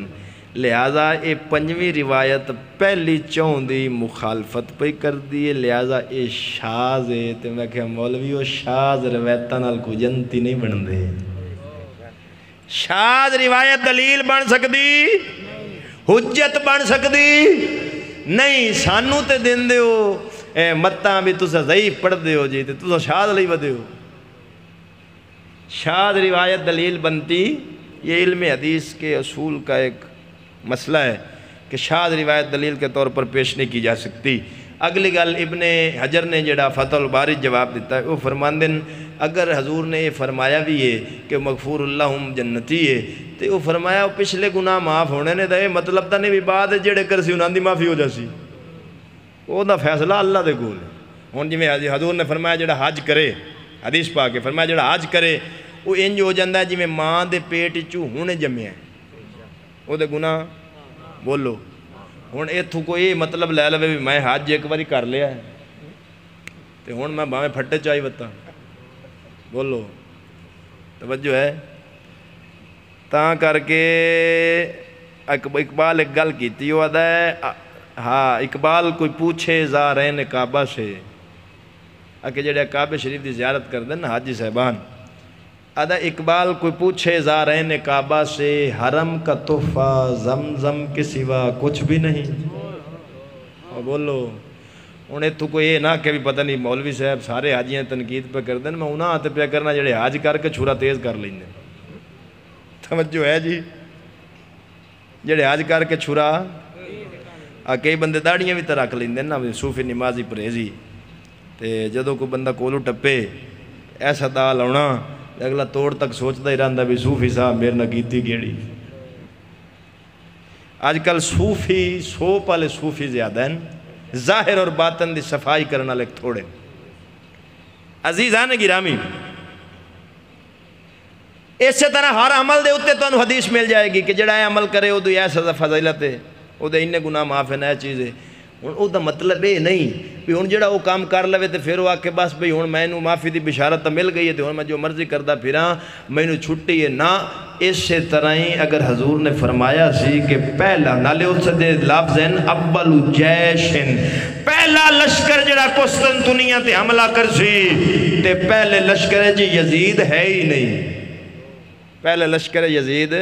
لہذا یہ 5ویں روایت پہلی 4 دی مخالفت پہ کر دی. لہذا یہ شاذ ہے. تے میں کہ مولوی وہ شاذ روایتاں نال کوئی جنتی نہیں بن دے. شاذ روایت دلیل بن سکتی، حجت بن سکتی نہیں. سانو تے دین دے ہو متاں بھی تسا ضعیف پڑھ دے ہو جی تے تسا شاذ لئی ودے ہو. شاذ روایت دلیل بنتی. یہ علم حدیث کے اصول کا ایک مسئلہ ہے کہ شاذ روایت دلیل کے طور پر پیش نہیں کی جا سکتی. اگلی گل ابن حجر نے جڑا فتح الباری جواب دیتا ہے وہ فرماندے اگر حضور نے یہ فرمایا بھی ہے کہ مغفور اللہ جنتی ہے تو وہ فرمایا وہ پچھلے گناہ معاف ہونے نے دے مطلب تا نہیں بھی بعد جڑے کر سی انہاں دی معافی ہو جاسی. وہ دا فیصلہ اللہ دے کول ہے. ہن جویں حضور نے فرمایا جڑا حج کرے، حدیث پاک ہے فرمایا جڑا حج کرے وہ انج ہو جاندا ہے جویں ماں دے پیٹ چوں ہنے جمیا ہے. وہ دے گناہ بولو. ہن ایتھوں کوئی یہ مطلب لے لوے بھی میں حج ایک باری کر لیا ہے تے ہن میں باویں پھٹے چائی وتا. بولو توجہ ہے. تاں کر کے اقبال ایک گل کیتی ہوا ہے. ہاں اقبال کوئی پوچھے زارین کعبہ سے کہ جڑے کعبہ شریف دی زیارت کر دیں نا حاجی صاحبان. ادا اقبال کوئی پوچھے زارین کعبہ سے حرم کا تحفہ زمزم کے سوا کچھ بھی نہیں. بولو انہیں تو کوئی یہ نہ کہ بھی پتہ نہیں مولوی صاحب سارے حاجیاں تنقید پہ کر دیں. میں انہاں ہاتھ پہ کرنا جڑے حاج کر کے چھرا تیز کر لیں. توجہ ہے جی. جڑے حاج کر کے چھرا کئی بندے داڑیاں بھی تو رکھ لیں نا صوفی نمازی پرہیزی. تے جدوں کوئی بندہ کولو ٹپے ایسا دا لاؤنا اگلا توڑ تک سوچتا ہی رہندا بھی صوفی صاحب میرے نہ کیتی کیڑی. آج کل صوفی سوپ والے صوفی زیادہ ہیں، ظاہر اور باطن دی صفائی کرنے والے تھوڑے۔ عزیزان گرامی، اسی طرح ہر عمل دے اتے تو حدیث مل جائے گی کہ جڑا ہے عمل کرے وہ دو یہ سزا فضیلت ہے، وہ دے انہیں گناہ معاف ہے، نیا چیز ہے۔ وہ دا مطلب یہ نہیں بھی ہن جڑا وہ کام کر لوے تو پھر وہ آ کے بس بھئی ہن میں نو معافی دی بشارت مل گئی ہے تو ہن میں جو مرضی کردا پھراں میں نو چھٹی ہے نہ۔ اسی طرح ہی اگر حضور نے فرمایا سی کہ پہلا نالے اس دے لفظ ہیں اول جیشن، پہلا لشکر جڑا قسطنطنیہ تے حملہ کر سی تے پہلے لشکر جی یزید ہے ہی نہیں، پہلے لشکر یزید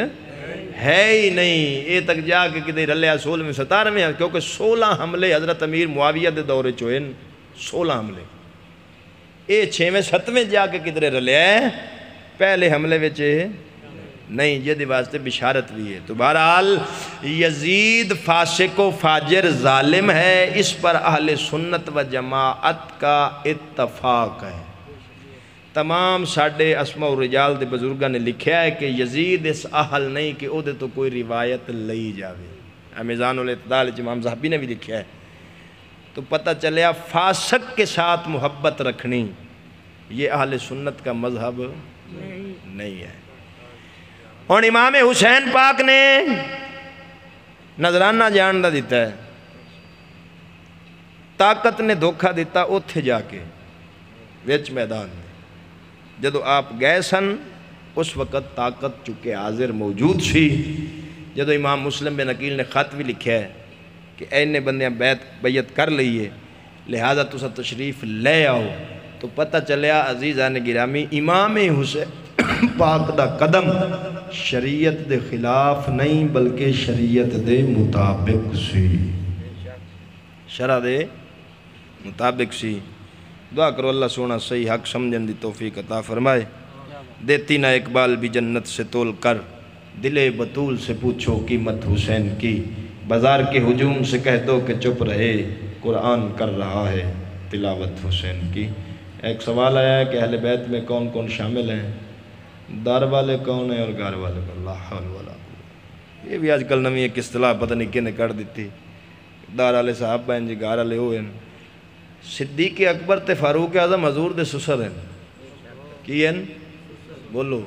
ہے ہی نہیں، یہ تک جا کے کدھر رلیا 16 میں، کیونکہ 16 حملے حضرت امیر معاویہ دے دورے چوئے، 16 حملے، یہ 6ویں 7ویں جا کے کدھر رلیا ہے، پہلے حملے وچے نہیں، یہ دی واسطے بشارت بھی ہے۔ تو بہرحال یزید فاسق و فاجر ظالم ہے، اس پر اہل سنت و جماعت کا اتفاق ہے۔ تمام ساڑھے اسماء و رجال دے بزرگاں نے لکھیا ہے کہ یزید اس اہل نہیں کہ او دے تو کوئی روایت لئی جاوے۔ میزان الاعتدال امام زاہبی نے بھی لکھیا ہے۔ تو پتہ چلیا فاسق کے ساتھ محبت رکھنی یہ اہل سنت کا مذہب نہیں ہے۔ اور امام حسین پاک نے نظرانہ جاننا دیتا ہے، طاقت نے دھوکہ دیتا اتھے جا کے ویچ میدان میں، جدو آپ گئے سن اس وقت طاقت چکے حاضر موجود سی۔ جدو امام مسلم بن عقیل نے خط بھی لکھا ہے کہ اینے بندیاں بیعت کر لئیے لہذا تسا تشریف لے آؤ، تو پتہ چلیا عزیزان گرامی امام حسین پاک دا قدم شریعت دے خلاف نہیں بلکہ شریعت دے مطابق سی، شرع دے مطابق سی۔ دعا کرو اللہ سونا صحیح حق سمجھن دی توفیق عطا فرمائے۔ دیتی نہ اقبال بھی جنت سے تول کر، دل بطول سے پوچھو قیمت حسین کی، بازار کے ہجوم سے کہہ دو کہ چپ رہے، قرآن کر رہا ہے تلاوت حسین کی۔ ایک سوال آیا ہے کہ اہل بیت میں کون کون شامل ہیں، دار والے کون ہیں اور گھر والے کون؟ لا حول ولا قوت۔ یہ بھی آج کل نویں ایک اصطلاح پتہ نہیں کنے کر دیتی، دار والے صاحب ہیں جی، گھر والے ہوئے ہیں۔ صدیق اکبر تے فاروق اعظم حضور دے سسر ہیں، کی ہیں؟ بولو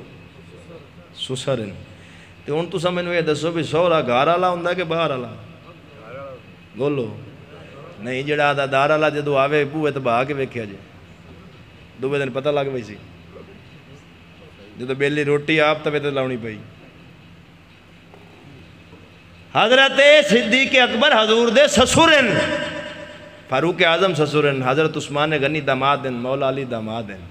سسر ہیں۔ تو ان تو سمجھو یہ دسو بھی سورا گھر والا ہوندا کہ باہر والا؟ بولو نہیں، جڑا آدھا دار والا جدو آوے بوئے تو بہا کے ویکھیا جی، دوبے دن پتہ لگ پئی سی، جدو بیلی روٹی آپ توے تے لاؤنی پئی۔ حضرت صدیق اکبر حضور دے سسر ہیں، فاروق اعظم سسر ہیں، حضرت عثمان غنی داماد ہیں، مولا علی داماد ہیں۔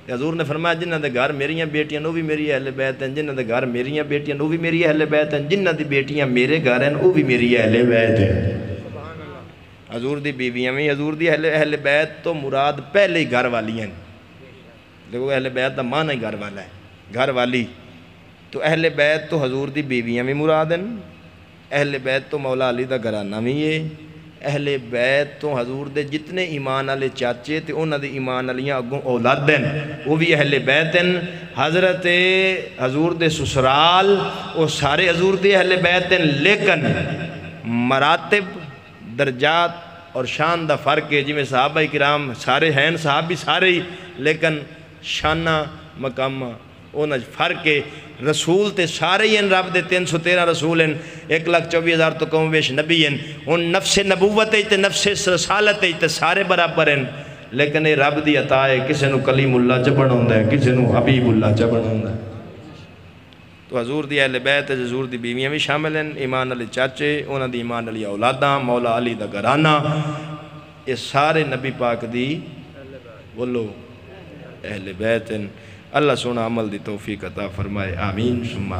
حضور نے فرمایا جنہ دے گھر میریاں بیٹیاں نو بھی میری اہل بیت ہیں، جنہ دے گھر میریاں بیٹیاں نو بھی میری اہل بیت ہیں، جنہ دی بیٹیاں میرے گھر ہیں وہ بھی میری اہل بیت ہیں۔ حضور دی بیویاں میں حضور دی اہل بیت تو مراد پہلے ہی گھر والی ہیں، دیکھو اہل بیت دا معنی ہی گھر والا ہے، گھر والی۔ تو اہل بیت تو حضور دی بیویاں میں مراد ہیں، اہل بیت تو مولا علی دا گھرانہ بھی ہے، اہل بیت تو حضور دے جتنے ایمان والے چاچے تے انہاں دے ایمان والیاں اگوں اولاد ہیں وہ بھی اہل بیت ہیں۔ حضرت حضور دے سسرال وہ سارے حضور دے اہل بیت ہیں، لیکن مراتب درجات اور شان دا فرق ہے، جی میں صحابہ کرام سارے ہیں، صحابی سارے ہی، لیکن شانہ مقامہ انہاں فرق ہے۔ رسول تے سارے ہی ہیں، رب دے 313 رسول ہیں، 1,24,000 تو کم بیش نبی ہیں، ان نفس نبوت تے نفس رسالت تے سارے برابر ہیں، لیکن یہ رب دی عطا ہے، کسے نو کلیم اللہ چا بناوندا ہے، کسے نو حبیب اللہ چا بناوندا ہے۔ تو حضور دی اہل بیت حضور دی بیویاں بھی شامل ہیں، ایمان علی چاچے، انہاں دی ایمان علی اولاداں، مولا علی دا گھرانہ، یہ سارے نبی پاک دی بولو اہل بیت ہیں۔ اللہ سونا عمل دی توفیق عطا فرمائے، آمین ثم